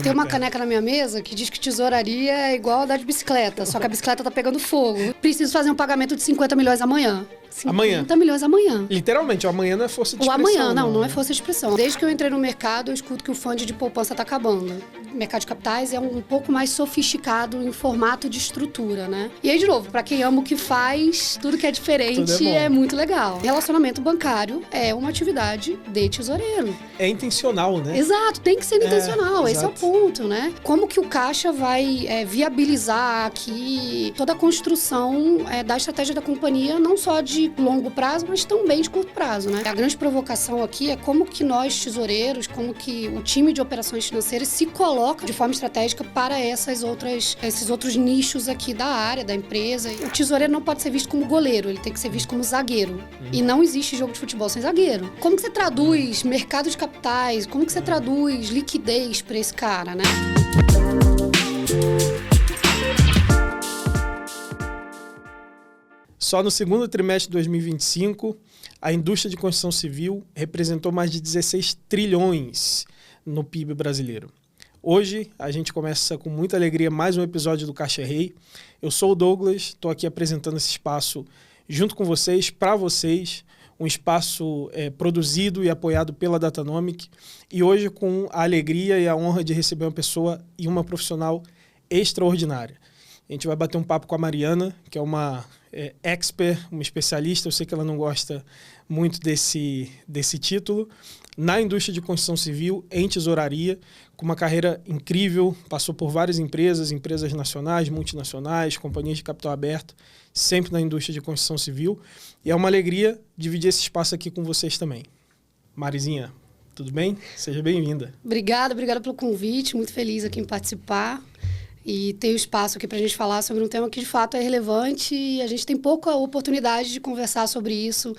Tem uma caneca na minha mesa que diz que tesouraria é igual a andar de bicicleta, só que a bicicleta tá pegando fogo. Preciso fazer um pagamento de 50 milhões amanhã. 50 milhões amanhã. Literalmente, o amanhã não é força de expressão. O amanhã, não é força de expressão. Desde que eu entrei no mercado, eu escuto que o fundo de poupança tá acabando. O mercado de capitais é um pouco mais sofisticado em formato de estrutura, né? E aí, de novo, pra quem ama o que faz, tudo que é diferente é muito legal. Relacionamento bancário é uma atividade de tesoureiro. É intencional, né? Exato, tem que ser intencional, esse é o ponto, né? Como que o Caixa vai viabilizar aqui toda a construção da estratégia da companhia, não só de longo prazo, mas também de curto prazo, né? A grande provocação aqui é como que nós, tesoureiros, como que o time de operações financeiras se coloca de forma estratégica para esses outros nichos aqui da área, da empresa. O tesoureiro não pode ser visto como goleiro, ele tem que ser visto como zagueiro. E não existe jogo de futebol sem zagueiro. Como que você traduz mercado de capitais? Como que você traduz liquidez para esse cara, né? Só no segundo trimestre de 2025, a indústria de construção civil representou mais de 16 trilhões no PIB brasileiro. Hoje, a gente começa com muita alegria mais um episódio do Caixa Rei. Eu sou o Douglas, estou aqui apresentando esse espaço junto com vocês, para vocês, um espaço produzido e apoiado pela Datanomic, e hoje com a alegria e a honra de receber uma pessoa e uma profissional extraordinária. A gente vai bater um papo com a Mariana, que é uma expert, uma especialista, eu sei que ela não gosta muito desse título, na indústria de construção civil, em tesouraria, com uma carreira incrível, passou por várias empresas nacionais, multinacionais, companhias de capital aberto, sempre na indústria de construção civil, e é uma alegria dividir esse espaço aqui com vocês também. Marizinha, tudo bem? Seja bem-vinda. Obrigada pelo convite, muito feliz aqui em participar. E ter o espaço aqui para a gente falar sobre um tema que de fato é relevante e a gente tem pouca oportunidade de conversar sobre isso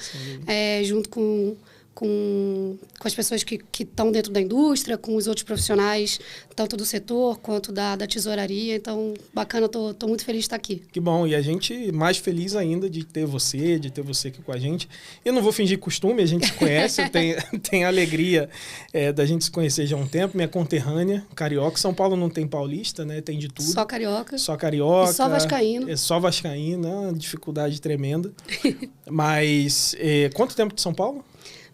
junto com as pessoas que estão dentro da indústria, com os outros profissionais, tanto do setor quanto da tesouraria. Então, bacana, tô muito feliz de estar aqui. Que bom, e a gente mais feliz ainda de ter você aqui com a gente. Eu não vou fingir costume, a gente se conhece, eu tenho a alegria da gente se conhecer já há um tempo, minha conterrânea, carioca. São Paulo não tem paulista, né? Tem de tudo. Só carioca. E só vascaíno. É só vascaíno, é uma dificuldade tremenda. Mas, quanto tempo de São Paulo?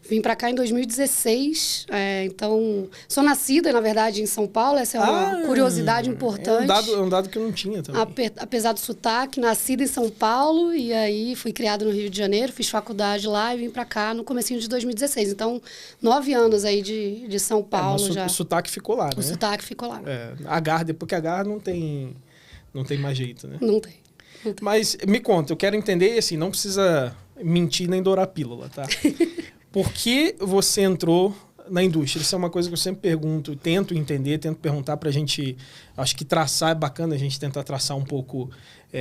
Vim para cá em 2016, então sou nascida, na verdade, em São Paulo, essa é uma curiosidade importante. É um dado que eu não tinha também. Apesar do sotaque, nascida em São Paulo e aí fui criada no Rio de Janeiro, fiz faculdade lá e vim para cá no comecinho de 2016. Então, 9 anos aí de São Paulo já. O sotaque ficou lá, né? O sotaque ficou lá. Porque a Garra não tem mais jeito, né? Não tem. Mas me conta, eu quero entender, assim, não precisa mentir nem dourar a pílula, tá? Por que você entrou na indústria? Isso é uma coisa que eu sempre pergunto, tento entender, tento perguntar para a gente, acho que traçar, é bacana a gente tentar traçar um pouco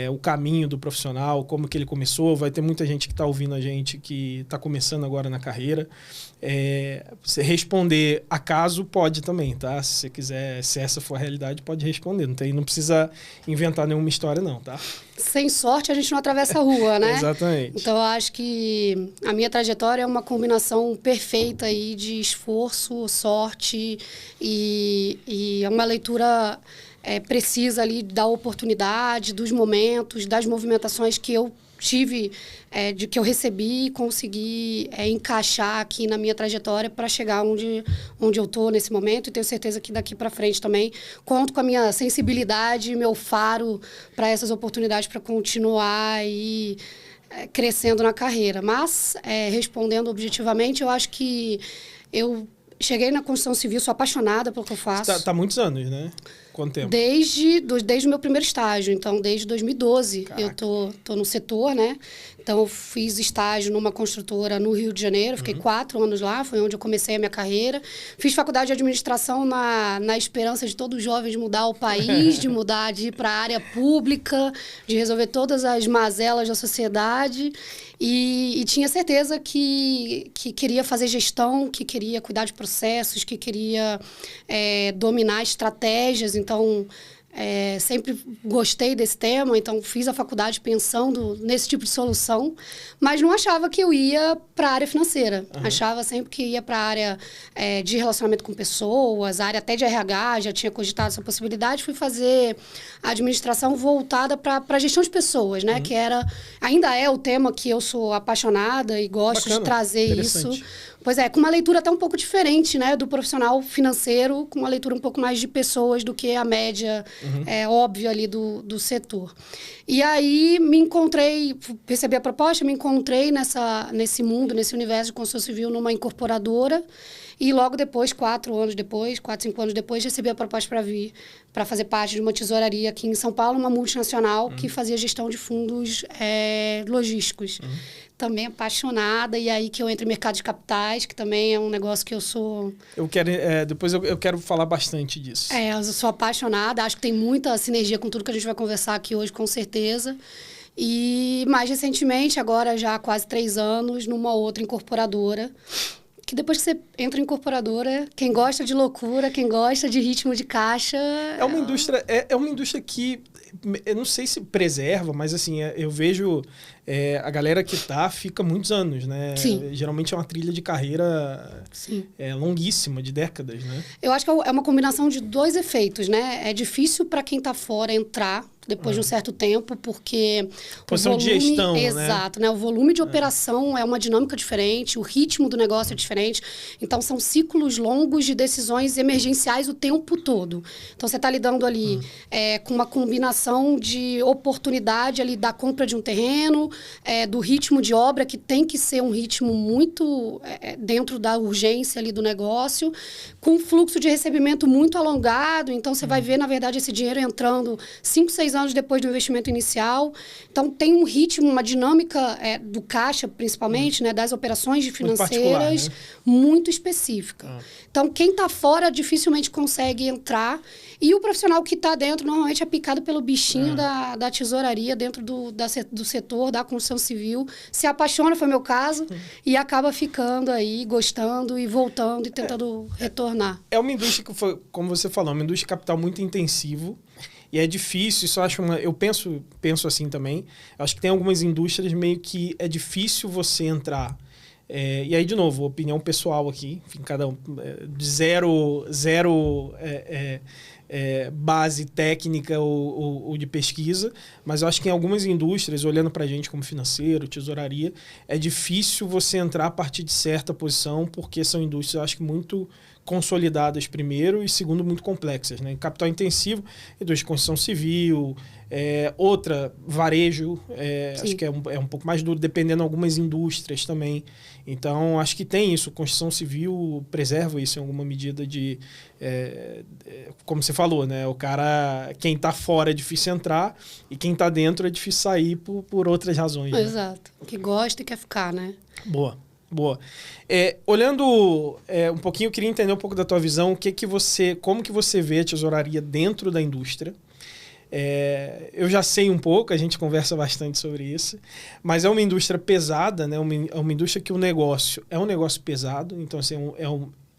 o caminho do profissional, como que ele começou. Vai ter muita gente que está ouvindo a gente que está começando agora na carreira. Você responder acaso pode também, tá? Se você quiser, se essa for a realidade, pode responder. Não precisa inventar nenhuma história não, tá? Sem sorte, a gente não atravessa a rua, né? Exatamente. Então, eu acho que a minha trajetória é uma combinação perfeita aí de esforço, sorte e é uma leitura precisa ali da oportunidade, dos momentos, das movimentações que eu tive, que eu recebi e consegui encaixar aqui na minha trajetória para chegar onde eu estou nesse momento. E tenho certeza que daqui para frente também conto com a minha sensibilidade, meu faro para essas oportunidades, para continuar aí crescendo na carreira. Mas, respondendo objetivamente, eu acho que eu cheguei na construção civil, sou apaixonada pelo que eu faço. Tá há muitos anos, né? Quanto tempo? Desde o meu primeiro estágio, então desde 2012. Caraca. Eu tô no setor, né? Então eu fiz estágio numa construtora no Rio de Janeiro, fiquei 4 anos lá, foi onde eu comecei a minha carreira. Fiz faculdade de administração na esperança de todo jovem de mudar o país, de ir para a área pública, de resolver todas as mazelas da sociedade. E tinha certeza que queria fazer gestão, que queria cuidar de processos, que queria dominar estratégias. Então, Sempre gostei desse tema, então fiz a faculdade pensando nesse tipo de solução, mas não achava que eu ia para a área financeira. Achava sempre que ia para a área de relacionamento com pessoas, a área até de RH, já tinha cogitado essa possibilidade. Fui fazer a administração voltada para a gestão de pessoas, né? Que ainda é o tema que eu sou apaixonada e gosto de trazer isso. Pois é, com uma leitura até um pouco diferente, né, do profissional financeiro, com uma leitura um pouco mais de pessoas do que a média óbvia ali do setor. E aí me encontrei, recebi a proposta, me encontrei nesse mundo, nesse universo de construção civil numa incorporadora. E logo depois, 4, 5 anos depois, recebi a proposta para vir para fazer parte de uma tesouraria aqui em São Paulo, uma multinacional que fazia gestão de fundos logísticos. Também apaixonada, e aí que eu entro em mercado de capitais, que também é um negócio que eu sou... Depois eu quero falar bastante disso. Eu sou apaixonada, acho que tem muita sinergia com tudo que a gente vai conversar aqui hoje, com certeza. E mais recentemente, agora já há quase 3 anos, numa outra incorporadora, que depois que você entra em incorporadora, quem gosta de loucura, quem gosta de ritmo de caixa... É uma indústria que, eu não sei se preserva, mas assim, eu vejo a galera que fica muitos anos, né? Sim. Geralmente é uma trilha de carreira longuíssima, de décadas, né? Eu acho que é uma combinação de 2 efeitos, né? É difícil para quem está fora entrar depois de um certo tempo, porque posição de gestão, exato, né? O volume de operação é uma dinâmica diferente, o ritmo do negócio é diferente. Então, são ciclos longos de decisões emergenciais o tempo todo. Então, você está lidando ali com uma combinação de oportunidade ali da compra de um terreno, do ritmo de obra, que tem que ser um ritmo muito dentro da urgência ali do negócio, com um fluxo de recebimento muito alongado. Então, você vai ver, na verdade, esse dinheiro entrando 5, 6 anos depois do investimento inicial. Então, tem um ritmo, uma dinâmica do caixa, principalmente, né, das operações financeiras, muito específica. Então, quem está fora dificilmente consegue entrar. E o profissional que está dentro, normalmente, é picado pelo bichinho da tesouraria, dentro do setor da construção civil. Se apaixona, foi meu caso, e acaba ficando aí, gostando e voltando e tentando retornar. É uma indústria que foi, como você falou, uma indústria de capital muito intensivo. E é difícil, eu penso assim também. Acho que tem algumas indústrias meio que é difícil você entrar. E aí, de novo, opinião pessoal aqui, enfim, cada um, de zero base técnica ou de pesquisa, mas eu acho que em algumas indústrias, olhando para a gente como financeiro, tesouraria, é difícil você entrar a partir de certa posição, porque são indústrias, eu acho que muito consolidadas primeiro e segundo muito complexas, né? Capital intensivo, indústria de construção civil, outra, varejo, acho que é um pouco mais duro, dependendo de algumas indústrias também. Então, acho que tem isso, construção civil preserva isso em alguma medida de... como você falou, né? O cara, quem está fora é difícil entrar e quem está dentro é difícil sair por outras razões. Né? Exato. Que gosta e quer ficar, né? Boa. Olhando um pouquinho, eu queria entender um pouco da tua visão, como que você vê a tesouraria dentro da indústria. Eu já sei um pouco, a gente conversa bastante sobre isso, mas é uma indústria pesada, né? É uma indústria que o negócio é um negócio pesado, então assim,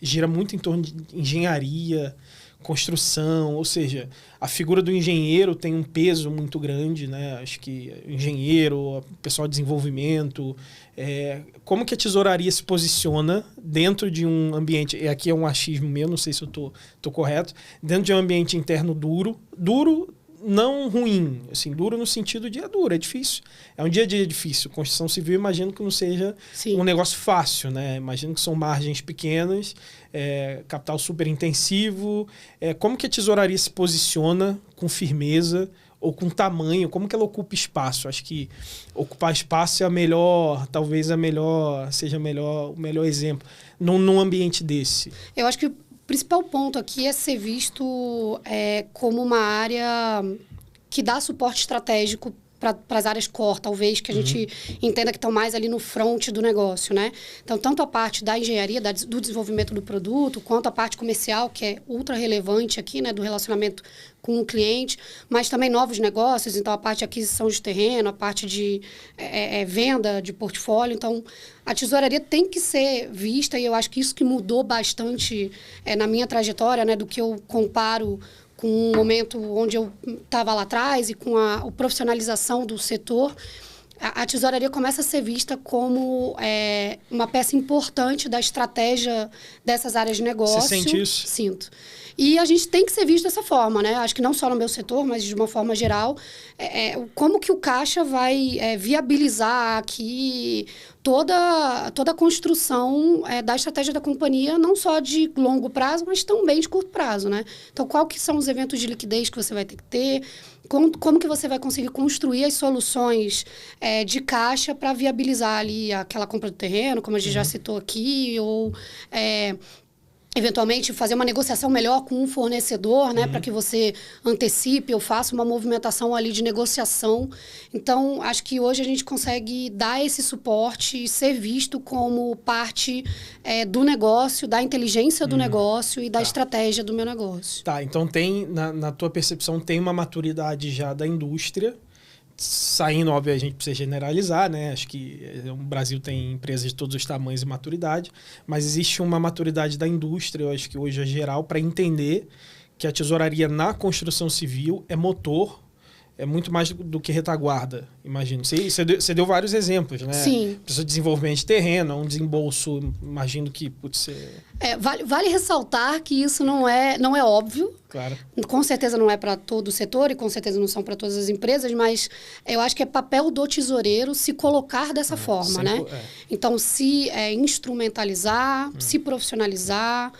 gira muito em torno de engenharia, construção, ou seja, a figura do engenheiro tem um peso muito grande, né? Acho que engenheiro, o pessoal de desenvolvimento, como que a tesouraria se posiciona dentro de um ambiente, e aqui é um achismo meu, não sei se eu tô correto, dentro de um ambiente interno duro não ruim, assim, duro no sentido de duro, é difícil. É um dia a dia difícil. Construção civil, imagino que não seja um negócio fácil, né? Imagino que são margens pequenas, capital super intensivo. Como que a tesouraria se posiciona com firmeza ou com tamanho? Como que ela ocupa espaço? Acho que ocupar espaço é seja o melhor exemplo num ambiente desse. Eu acho que o principal ponto aqui é ser visto como uma área que dá suporte estratégico para as áreas core, talvez, que a gente entenda que estão mais ali no front do negócio, né? Então, tanto a parte da engenharia, do desenvolvimento do produto, quanto a parte comercial, que é ultra relevante aqui, né? Do relacionamento com o cliente, mas também novos negócios, então a parte de aquisição de terreno, a parte de venda de portfólio. Então, a tesouraria tem que ser vista, e eu acho que isso que mudou bastante na minha trajetória, né, do que eu comparo com o momento onde eu estava lá atrás e com a profissionalização do setor. A tesouraria começa a ser vista como uma peça importante da estratégia dessas áreas de negócio. Você sente isso? Sinto. E a gente tem que ser visto dessa forma, né? Acho que não só no meu setor, mas de uma forma geral. Como que o Caixa vai viabilizar aqui toda a construção da estratégia da companhia, não só de longo prazo, mas também de curto prazo, né? Então, qual que são os eventos de liquidez que você vai ter que ter? Como que você vai conseguir construir as soluções de caixa para viabilizar ali aquela compra do terreno, como a gente já citou aqui, ou eventualmente fazer uma negociação melhor com um fornecedor, né, para que você antecipe ou faça uma movimentação ali de negociação. Então, acho que hoje a gente consegue dar esse suporte e ser visto como parte do negócio, da inteligência do negócio e da estratégia do meu negócio. Tá, então tem, na tua percepção, tem uma maturidade já da indústria, saindo, óbvio, a gente precisa generalizar, né? Acho que o Brasil tem empresas de todos os tamanhos e maturidade, mas existe uma maturidade da indústria, eu acho que hoje é geral, para entender que a tesouraria na construção civil é motor, é muito mais do que retaguarda, imagino. Você deu vários exemplos, né? Sim. Precisa de desenvolvimento de terreno, um desembolso, imagino que... Vale ressaltar que isso não é óbvio. Claro. Com certeza não é para todo o setor e com certeza não são para todas as empresas, mas eu acho que é papel do tesoureiro se colocar dessa forma, né? Então, se instrumentalizar, se profissionalizar,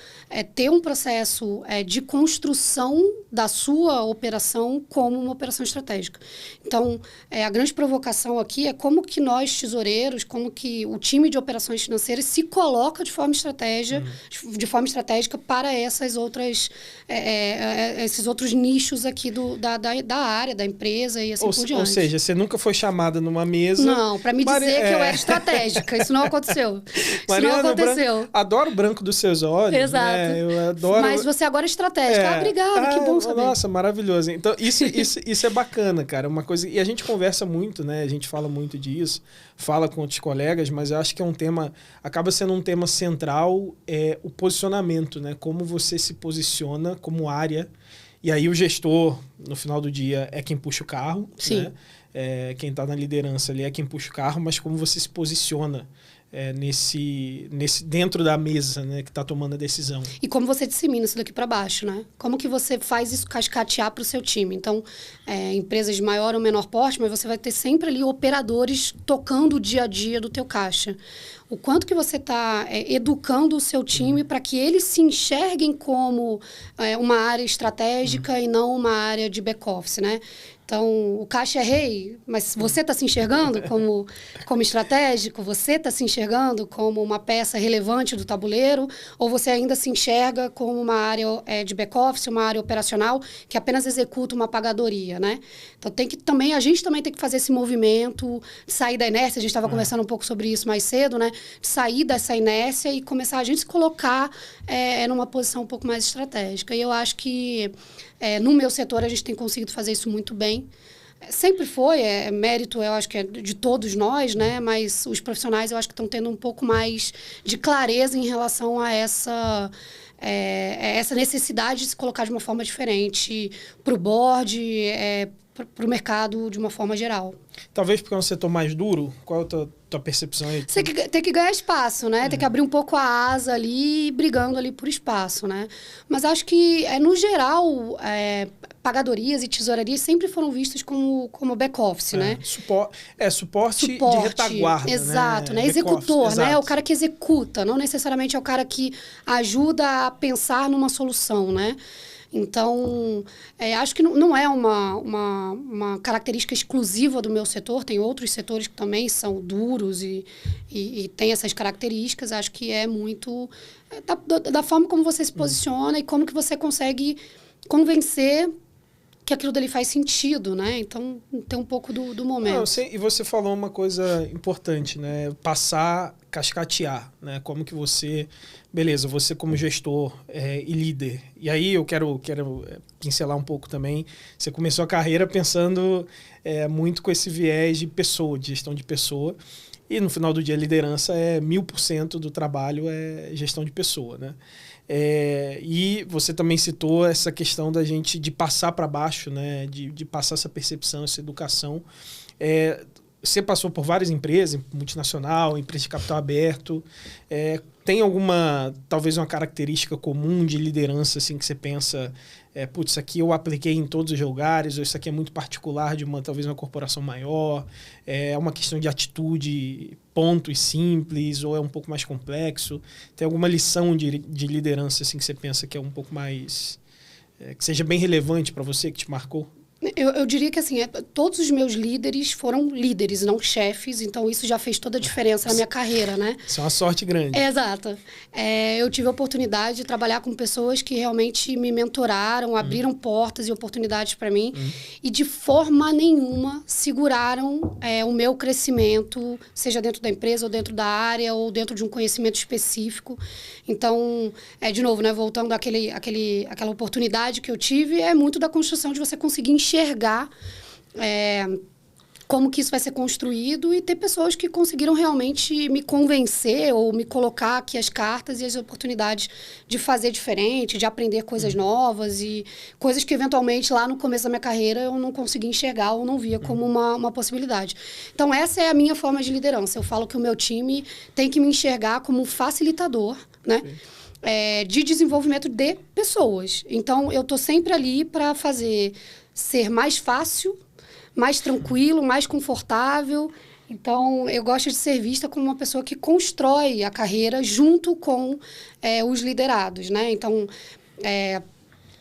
ter um processo de construção da sua operação como uma operação estratégica. Então, a grande provocação aqui é como que nós, tesoureiros, como que o time de operações financeiras se coloca de forma estratégica para essas outras... esses outros nichos aqui da área, da empresa e assim por diante. Ou seja, você nunca foi chamada numa mesa... Não, para me dizer que eu era estratégica. Isso não aconteceu. Mariana, isso não aconteceu. Adoro o branco dos seus olhos. Exato. Né? Eu adoro... Mas você agora é estratégica. Obrigada, que bom saber. Nossa, maravilhoso. Então, isso é bacana, cara. Uma coisa... E a gente conversa muito, né? A gente fala muito disso, fala com outros colegas, mas eu acho que é um tema... Acaba sendo um tema central, o posicionamento, né? Como você se posiciona como área. E aí o gestor, no final do dia, é quem puxa o carro. Sim. Né? Quem está na liderança ali é quem puxa o carro, mas como você se posiciona dentro da mesa, né, que está tomando a decisão. E como você dissemina isso daqui para baixo, né? Como que você faz isso cascatear para o seu time? Então, empresas de maior ou menor porte, mas você vai ter sempre ali operadores tocando o dia a dia do teu caixa. O quanto que você está educando o seu time para que eles se enxerguem como uma área estratégica e não uma área de back-office, né? Então, o caixa é rei, mas você está se enxergando como estratégico? Você está se enxergando como uma peça relevante do tabuleiro? Ou você ainda se enxerga como uma área de back-office, uma área operacional que apenas executa uma pagadoria, né? Então, a gente também tem que fazer esse movimento, de sair da inércia. A gente estava conversando um pouco sobre isso mais cedo, né? De sair dessa inércia e começar a gente se colocar numa posição um pouco mais estratégica. E eu acho que no meu setor a gente tem conseguido fazer isso muito bem. Sempre foi, mérito, eu acho que é de todos nós, né? Mas os profissionais eu acho que estão tendo um pouco mais de clareza em relação a essa necessidade de se colocar de uma forma diferente para o board, para o mercado de uma forma geral. Talvez porque é um setor mais duro? Qual é a tua percepção aí? Você tem que ganhar espaço, né? Tem que abrir um pouco a asa ali, brigando ali por espaço, né? Mas acho que, no geral, pagadorias e tesourarias sempre foram vistas como back-office, né? Suporte de retaguarda, exato, né? Executor, executor, né? É o cara que executa, não necessariamente é o cara que ajuda a pensar numa solução, né? Então, acho que não é uma característica exclusiva do meu setor. Tem outros setores que também são duros e têm essas características. Acho que é muito da forma como você se posiciona e como que você consegue convencer que aquilo dali faz sentido, né? Então, tem um pouco do momento. Não, e você falou uma coisa importante, né? Passar, cascatear, né? Como que você... Beleza, você como gestor e líder. E aí eu quero pincelar um pouco também. Você começou a carreira pensando muito com esse viés de pessoa, de gestão de pessoa. E no final do dia, a liderança 1000% do trabalho é gestão de pessoa, né? E você também citou essa questão da gente de passar para baixo, né? De passar essa percepção, essa educação. Você passou por várias empresas, multinacional, empresa de capital aberto. Tem alguma, talvez uma característica comum de liderança assim, que você pensa, putz, isso aqui eu apliquei em todos os lugares, ou isso aqui é muito particular de talvez uma corporação maior, é uma questão de atitude, pontos simples, ou é um pouco mais complexo? Tem alguma lição de liderança assim, que você pensa que é um pouco mais... que seja bem relevante para você, que te marcou? Eu diria que assim, todos os meus líderes foram líderes, não chefes, então isso já fez toda a diferença na minha carreira, né? Isso é uma sorte grande. Exato. Eu tive a oportunidade de trabalhar com pessoas que realmente me mentoraram, abriram portas e oportunidades para mim e de forma nenhuma seguraram o meu crescimento, seja dentro da empresa ou dentro da área ou dentro de um conhecimento específico. Então, de novo, né, voltando àquela oportunidade que eu tive, é muito da construção de você conseguir enxergar como que isso vai ser construído e ter pessoas que conseguiram realmente me convencer ou me colocar aqui as cartas e as oportunidades de fazer diferente, de aprender coisas novas e coisas que eventualmente lá no começo da minha carreira eu não conseguia enxergar ou não via como uma possibilidade. Então essa é a minha forma de liderança. Eu falo que o meu time tem que me enxergar como um facilitador, né? De desenvolvimento de pessoas. Então eu estou sempre ali para ser mais fácil, mais tranquilo, mais confortável. Então, eu gosto de ser vista como uma pessoa que constrói a carreira junto com os liderados, né? Então,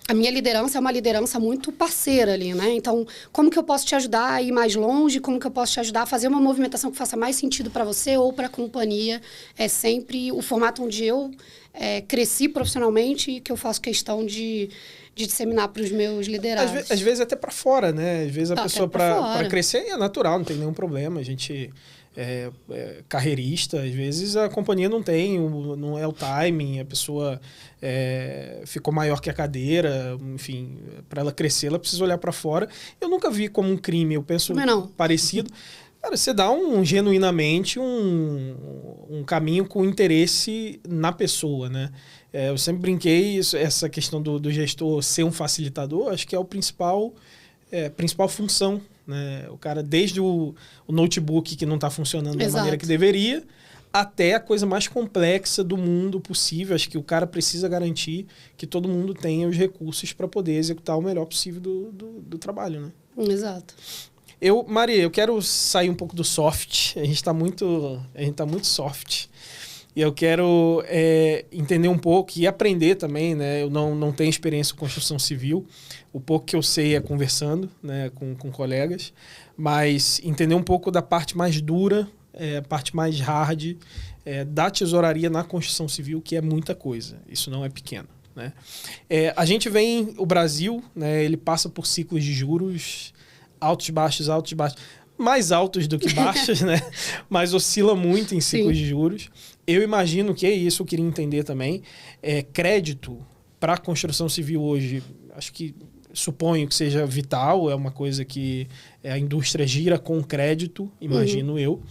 a minha liderança é uma liderança muito parceira ali, né? Então, como que eu posso te ajudar a ir mais longe? Como que eu posso te ajudar a fazer uma movimentação que faça mais sentido para você ou para a companhia? É sempre o formato onde eu cresci profissionalmente e que eu faço questão de disseminar para os meus liderados. Às vezes até para fora, né? Às vezes a pessoa para crescer é natural, não tem nenhum problema. A gente carreirista, às vezes a companhia não é o timing, a pessoa ficou maior que a cadeira, enfim, para ela crescer, ela precisa olhar para fora. Eu nunca vi como um crime, eu penso parecido. Cara, você dá genuinamente um caminho com interesse na pessoa, né? Eu sempre brinquei, essa questão do gestor ser um facilitador, acho que é a principal função, né? O cara, desde o notebook que não está funcionando da maneira que deveria, até a coisa mais complexa do mundo possível. Acho que o cara precisa garantir que todo mundo tenha os recursos para poder executar o melhor possível do trabalho, né? Exato. Maria, eu quero sair um pouco do soft. A gente está muito soft. E eu quero entender um pouco e aprender também, né? Eu não tenho experiência com construção civil. O pouco que eu sei é conversando, né, com colegas. Mas entender um pouco da parte mais dura, a parte mais hard da tesouraria na construção civil, que é muita coisa. Isso não é pequeno, né? A gente vem... O Brasil, né, ele passa por ciclos de juros altos, baixos, mais altos do que baixos, né? Mas oscila muito em ciclos de juros. Eu imagino que isso eu queria entender também. Crédito para a construção civil hoje, suponho que seja vital, é uma coisa que a indústria gira com crédito, imagino eu.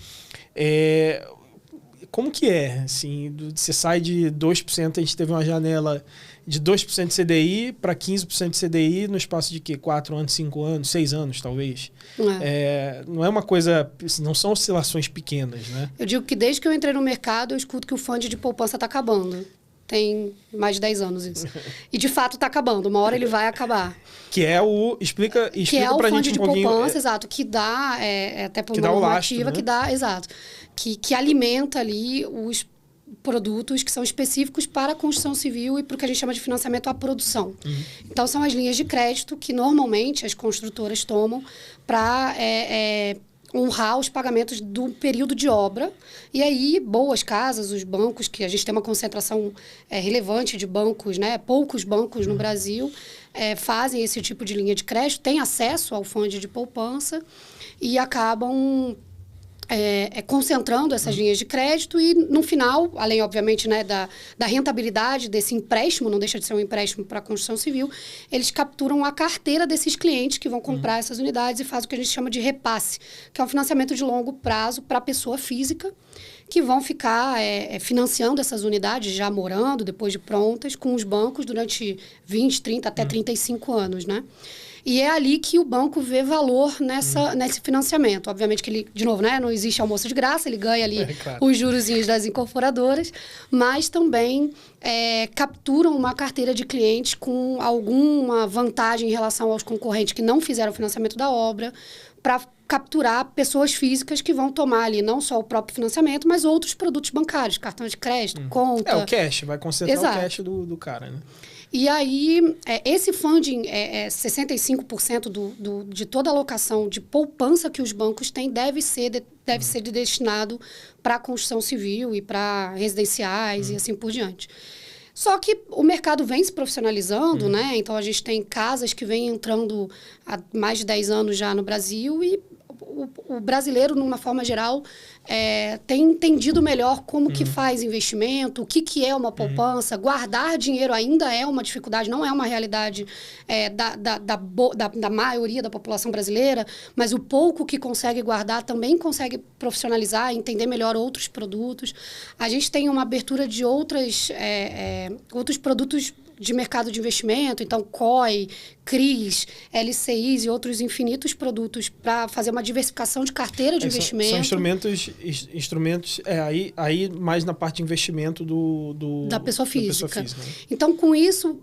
Como que é? Assim, você sai de 2%, a gente teve uma janela de 2% de CDI para 15% de CDI no espaço de quê? 4 anos, 5 anos, 6 anos, talvez. Não é uma coisa... Não são oscilações pequenas, né? Eu digo que desde que eu entrei no mercado, eu escuto que o fundo de poupança está acabando. Tem mais de 10 anos isso. E, de fato, está acabando. Uma hora ele vai acabar. Que é o... Explica pra gente um pouquinho. Que é o fundo de poupança, exato. Que dá, até por uma normativa, né? Que dá, exato. Que alimenta ali os produtos que são específicos para a construção civil e para o que a gente chama de financiamento à produção. Então, são as linhas de crédito que, normalmente, as construtoras tomam para honrar os pagamentos do período de obra. E aí, boas casas, os bancos, que a gente tem uma concentração relevante de bancos, né? Poucos bancos no Brasil, fazem esse tipo de linha de crédito, têm acesso ao fundo de poupança e acabam concentrando essas linhas de crédito e, no final, além, obviamente, né, da rentabilidade desse empréstimo, não deixa de ser um empréstimo para a construção civil, eles capturam a carteira desses clientes que vão comprar essas unidades e fazem o que a gente chama de repasse, que é um financiamento de longo prazo para a pessoa física, que vão ficar financiando essas unidades, já morando, depois de prontas, com os bancos durante 20, 30, até 35 anos, né? E é ali que o banco vê valor nesse financiamento. Obviamente que ele, de novo, né, não existe almoço de graça, ele ganha ali os jurozinhos das incorporadoras, mas também capturam uma carteira de clientes com alguma vantagem em relação aos concorrentes que não fizeram o financiamento da obra, para capturar pessoas físicas que vão tomar ali não só o próprio financiamento, mas outros produtos bancários, cartão de crédito, conta. O cash, vai concentrar o cash do cara, né? E aí, esse funding, 65% de toda a alocação de poupança que os bancos têm deve ser destinado para a construção civil e para residenciais e assim por diante. Só que o mercado vem se profissionalizando, né? Então, a gente tem casas que vêm entrando há mais de 10 anos já no Brasil e o brasileiro, numa forma geral, tem entendido melhor como que faz investimento, o que é uma poupança. Guardar dinheiro ainda é uma dificuldade, não é uma realidade da maioria da população brasileira, mas o pouco que consegue guardar também consegue profissionalizar, entender melhor outros produtos. A gente tem uma abertura de outros produtos de mercado de investimento, então COI, CRIs, LCIs e outros infinitos produtos para fazer uma diversificação de carteira de investimento. São instrumentos aí mais na parte de investimento da pessoa física. Então, com isso,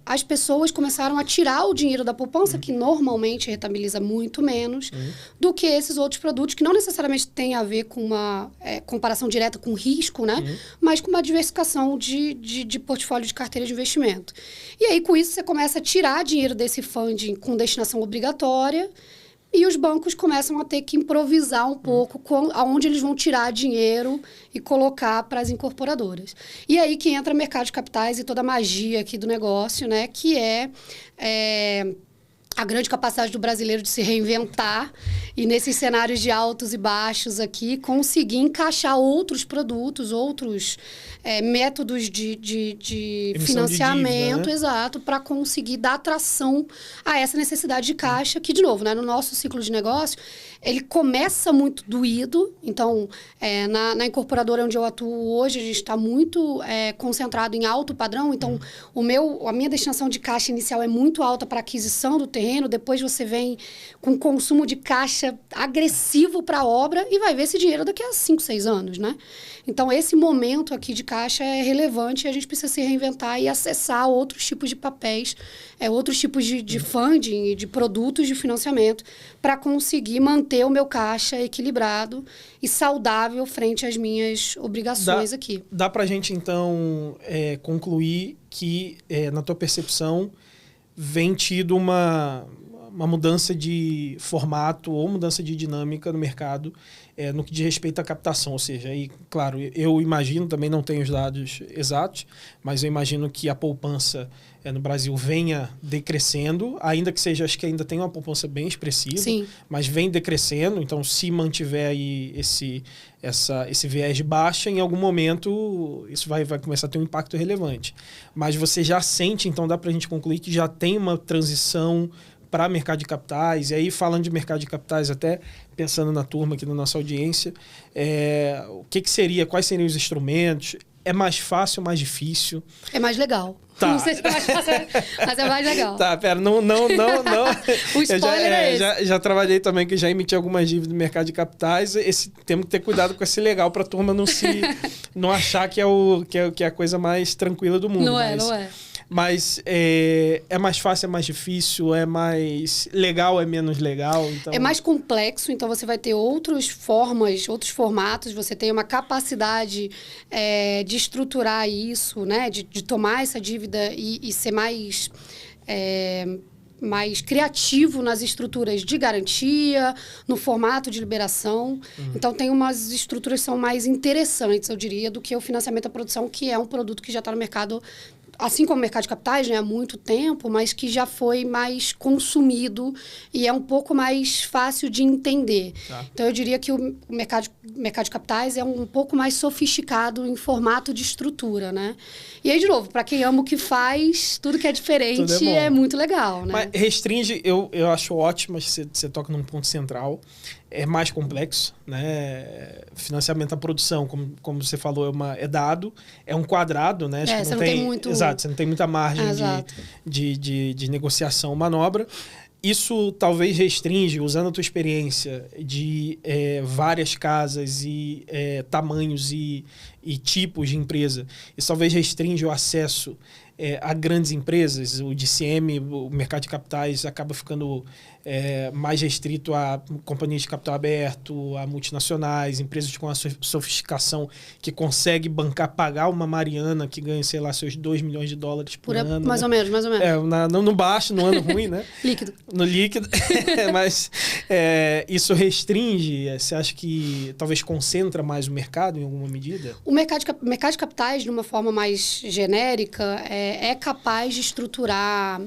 as pessoas começaram a tirar o dinheiro da poupança, que normalmente rentabiliza muito menos do que esses outros produtos, que não necessariamente têm a ver com uma comparação direta com risco, né? Mas com uma diversificação de portfólio de carteira de investimento. E aí, com isso, você começa a tirar dinheiro desse funding com destinação obrigatória, e os bancos começam a ter que improvisar um pouco aonde eles vão tirar dinheiro e colocar para as incorporadoras. E aí que entra o mercado de capitais e toda a magia aqui do negócio, né? Que a grande capacidade do brasileiro de se reinventar e, nesses cenários de altos e baixos aqui, conseguir encaixar outros produtos, outros métodos de financiamento, dívida, né? Exato, para conseguir dar atração a essa necessidade de caixa, que, de novo, né, no nosso ciclo de negócio, ele começa muito doído. Então, na incorporadora onde eu atuo hoje, a gente está muito concentrado em alto padrão. Então, a minha destinação de caixa inicial é muito alta para aquisição do terreno. Depois você vem com consumo de caixa agressivo para a obra e vai ver esse dinheiro daqui a 5, 6 anos, né? Então, esse momento aqui de caixa é relevante e a gente precisa se reinventar e acessar outros tipos de papéis, outros tipos de funding e de produtos de financiamento para conseguir manter o meu caixa equilibrado e saudável frente às minhas obrigações aqui. Dá para a gente, então, concluir que, na tua percepção, vem tido uma mudança de formato ou mudança de dinâmica no mercado no que diz respeito à captação. Ou seja, aí, claro, eu imagino, também não tenho os dados exatos, mas eu imagino que a poupança no Brasil venha decrescendo, ainda que seja, acho que ainda tem uma poupança bem expressiva, Sim. mas vem decrescendo. Então, se mantiver aí esse viés de baixa, em algum momento isso vai começar a ter um impacto relevante. Mas você já sente, então dá para a gente concluir que já tem uma transição para mercado de capitais. E aí, falando de mercado de capitais, até pensando na turma aqui na nossa audiência, quais seriam os instrumentos? É mais fácil ou mais difícil? É mais legal. Tá. Não sei se é mais fácil, mas é mais legal. Tá, pera, não. O spoiler é esse. Já trabalhei também, que já emiti algumas dívidas no mercado de capitais. Temos que ter cuidado com esse legal para a turma não achar que é a coisa mais tranquila do mundo. Não é. Mas é mais fácil, é mais difícil, é mais legal, é menos legal? Então... É mais complexo, então você vai ter outras formas, outros formatos, você tem uma capacidade de estruturar isso, né? De tomar essa dívida e ser mais criativo nas estruturas de garantia, no formato de liberação. Então, tem umas estruturas que são mais interessantes, eu diria, do que o financiamento à produção, que é um produto que já está no mercado assim como o mercado de capitais, né, há muito tempo, mas que já foi mais consumido e é um pouco mais fácil de entender. Tá. Então, eu diria que o mercado de capitais é um pouco mais sofisticado em formato de estrutura, né? E aí, de novo, para quem ama o que faz, tudo que é diferente é muito legal, né? Mas restringe, eu acho ótimo, mas você toca num ponto central. É mais complexo, né? Financiamento da produção, como você falou, é dado, é um quadrado, né? Acho que você não tem muito... Exato, você não tem muita margem de negociação, manobra. Isso talvez restringe, usando a tua experiência de várias casas e tamanhos e tipos de empresa, isso talvez restringe o acesso a grandes empresas. O DCM, o mercado de capitais, acaba ficando mais restrito a companhias de capital aberto, a multinacionais, empresas com a sofisticação que consegue pagar uma Mariana que ganha, sei lá, seus 2 milhões de dólares por ano. Mais ou menos. No baixo, no ano ruim, né? Líquido. No líquido. Mas isso restringe? Você acha que talvez concentra mais o mercado em alguma medida? O mercado de capitais, de uma forma mais genérica, é capaz de estruturar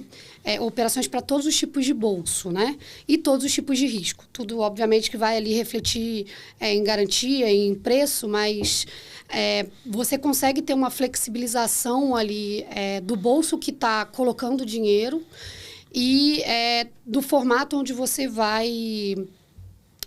operações para todos os tipos de bolso, né? E todos os tipos de risco. Tudo, obviamente, que vai ali refletir em garantia, em preço, mas você consegue ter uma flexibilização ali do bolso que está colocando dinheiro e do formato onde você vai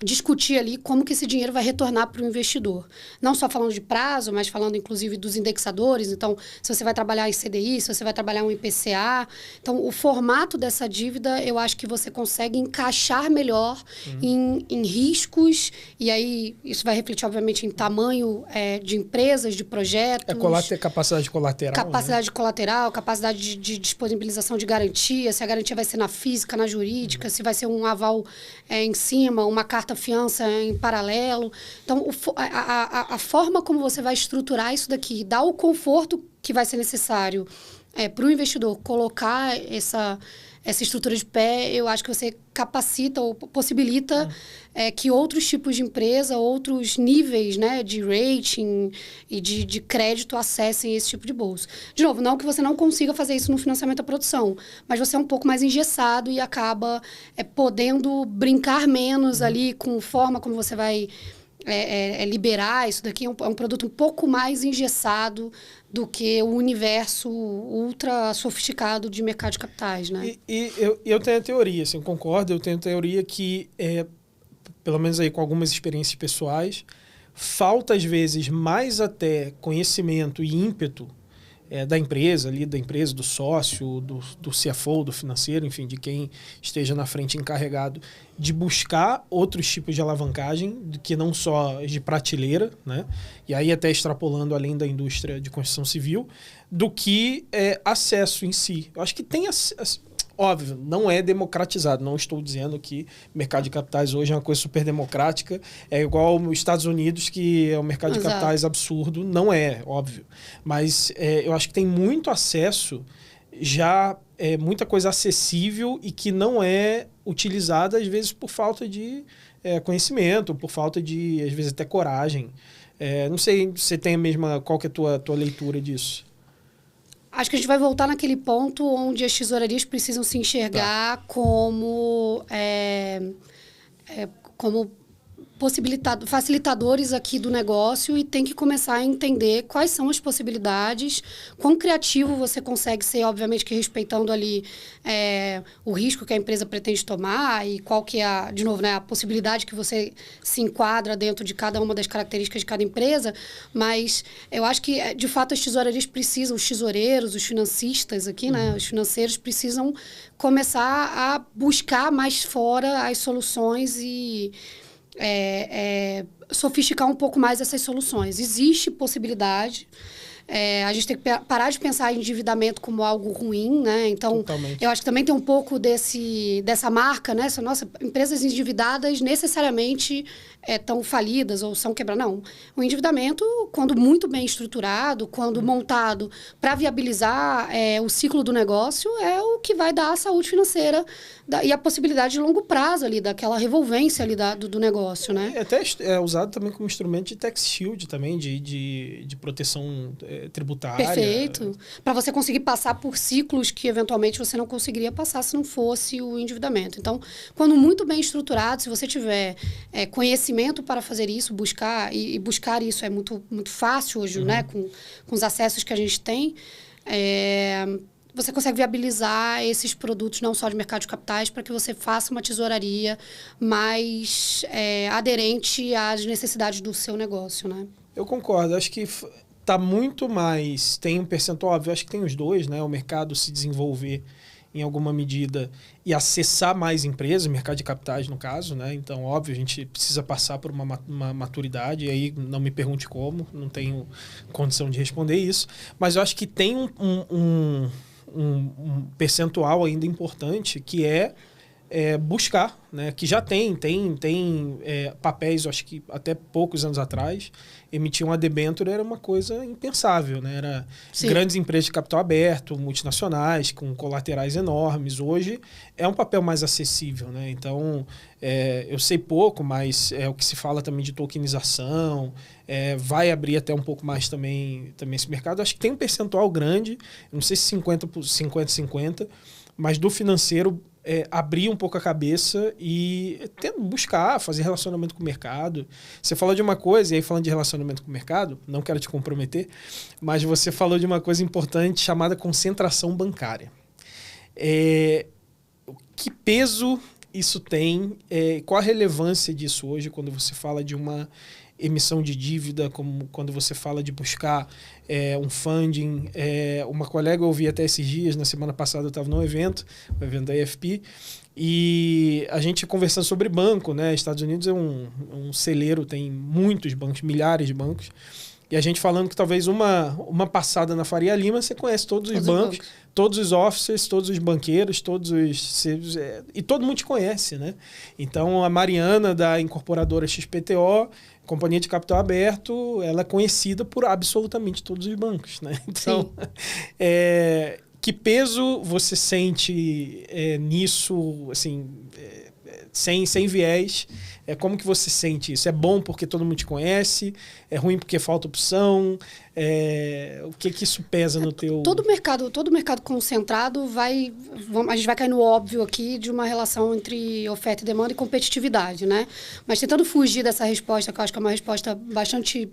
discutir ali como que esse dinheiro vai retornar para o investidor. Não só falando de prazo, mas falando, inclusive, dos indexadores. Então, se você vai trabalhar em CDI, se você vai trabalhar um IPCA. Então, o formato dessa dívida, eu acho que você consegue encaixar melhor em riscos. E aí, isso vai refletir, obviamente, em tamanho de empresas, de projetos. Capacidade de colateral. Capacidade de colateral, capacidade de disponibilização de garantia. Se a garantia vai ser na física, na jurídica, se vai ser um aval em cima, uma carta fiança em paralelo. Então, a forma como você vai estruturar isso daqui, dar o conforto que vai ser necessário para o investidor colocar essa estrutura de pé, eu acho que você capacita ou possibilita que outros tipos de empresa, outros níveis, né, de rating e de crédito acessem esse tipo de bolsa. De novo, não que você não consiga fazer isso no financiamento à produção, mas você é um pouco mais engessado e acaba podendo brincar menos ali com a forma como você vai liberar isso daqui. É um produto um pouco mais engessado do que o universo ultra sofisticado de mercado de capitais, né? E eu tenho a teoria, assim, concordo, eu tenho a teoria que, pelo menos aí com algumas experiências pessoais, falta às vezes mais até conhecimento e ímpeto da empresa, do sócio, do CFO, do financeiro, enfim, de quem esteja na frente encarregado de buscar outros tipos de alavancagem, que não só de prateleira, né? E aí até extrapolando além da indústria de construção civil, do que acesso em si. Eu acho que tem óbvio, não é democratizado. Não estou dizendo que o mercado de capitais hoje é uma coisa super democrática. É igual os Estados Unidos, que é um mercado de capitais absurdo. Não é, óbvio. Mas eu acho que tem muito acesso, já muita coisa acessível e que não é utilizada, às vezes, por falta de conhecimento, por falta de, às vezes, até coragem. Não sei se você tem a mesma... Qual que é a tua leitura disso? Acho que a gente vai voltar naquele ponto onde as tesourarias precisam se enxergar como facilitadores aqui do negócio e tem que começar a entender quais são as possibilidades, quão criativo você consegue ser, obviamente que respeitando ali o risco que a empresa pretende tomar e qual que é, de novo, né, a possibilidade que você se enquadra dentro de cada uma das características de cada empresa, mas eu acho que, de fato, as tesourarias precisam, os tesoureiros, os financistas aqui, né, os financeiros precisam começar a buscar mais fora as soluções e sofisticar um pouco mais essas soluções. Existe possibilidade. A gente tem que parar de pensar em endividamento como algo ruim, né? Então, totalmente. Eu acho que também tem um pouco dessa marca, né? Nossa, empresas endividadas necessariamente estão falidas ou são quebradas. Não. O endividamento, quando muito bem estruturado, quando montado para viabilizar o ciclo do negócio, é o que vai dar a saúde financeira e a possibilidade de longo prazo ali, daquela revolvência ali do negócio, né? Até é usado também como instrumento de tax shield também, de proteção tributária. Perfeito. Para você conseguir passar por ciclos que, eventualmente, você não conseguiria passar se não fosse o endividamento. Então, quando muito bem estruturado, se você tiver conhecimento para fazer isso, buscar, e buscar isso é muito, muito fácil hoje, né? Com os acessos que a gente tem, você consegue viabilizar esses produtos não só de mercado de capitais para que você faça uma tesouraria mais aderente às necessidades do seu negócio, né? Eu concordo. Acho que está muito mais... Tem um percentual, óbvio, acho que tem os dois, né? O mercado se desenvolver em alguma medida e acessar mais empresas, mercado de capitais no caso, né? Então, óbvio, a gente precisa passar por uma maturidade, e aí não me pergunte como, não tenho condição de responder isso, mas eu acho que tem um percentual ainda importante que buscar, né? Que já tem papéis, acho que até poucos anos atrás, emitir uma debênture era uma coisa impensável, né? Era grandes empresas de capital aberto, multinacionais, com colaterais enormes. Hoje é um papel mais acessível, né? Então, eu sei pouco, mas é o que se fala também de tokenização, vai abrir até um pouco mais também esse mercado. Acho que tem um percentual grande, não sei se 50-50, mas do financeiro abrir um pouco a cabeça e buscar, fazer relacionamento com o mercado. Você falou de uma coisa, e aí falando de relacionamento com o mercado, não quero te comprometer, mas você falou de uma coisa importante chamada concentração bancária. Que peso isso tem? Qual a relevância disso hoje quando você fala de uma emissão de dívida, como quando você fala de buscar um funding? Uma colega eu ouvi até esses dias, na semana passada eu estava num evento, o evento da AFP, e a gente conversando sobre banco, né? Estados Unidos é um celeiro, tem muitos bancos, milhares de bancos, e a gente falando que talvez uma passada na Faria Lima, você conhece todos os bancos, todos os officers, todos os banqueiros, e todo mundo te conhece, né? Então, a Mariana, da incorporadora XPTO, companhia de capital aberto, ela é conhecida por absolutamente todos os bancos, né? Então, que peso você sente nisso, assim, sem viés? Como que você sente isso? É bom porque todo mundo te conhece? É ruim porque falta opção? O que isso pesa no teu... Todo mercado concentrado a gente vai cair no óbvio aqui de uma relação entre oferta e demanda e competitividade, né? Mas tentando fugir dessa resposta, que eu acho que é uma resposta bastante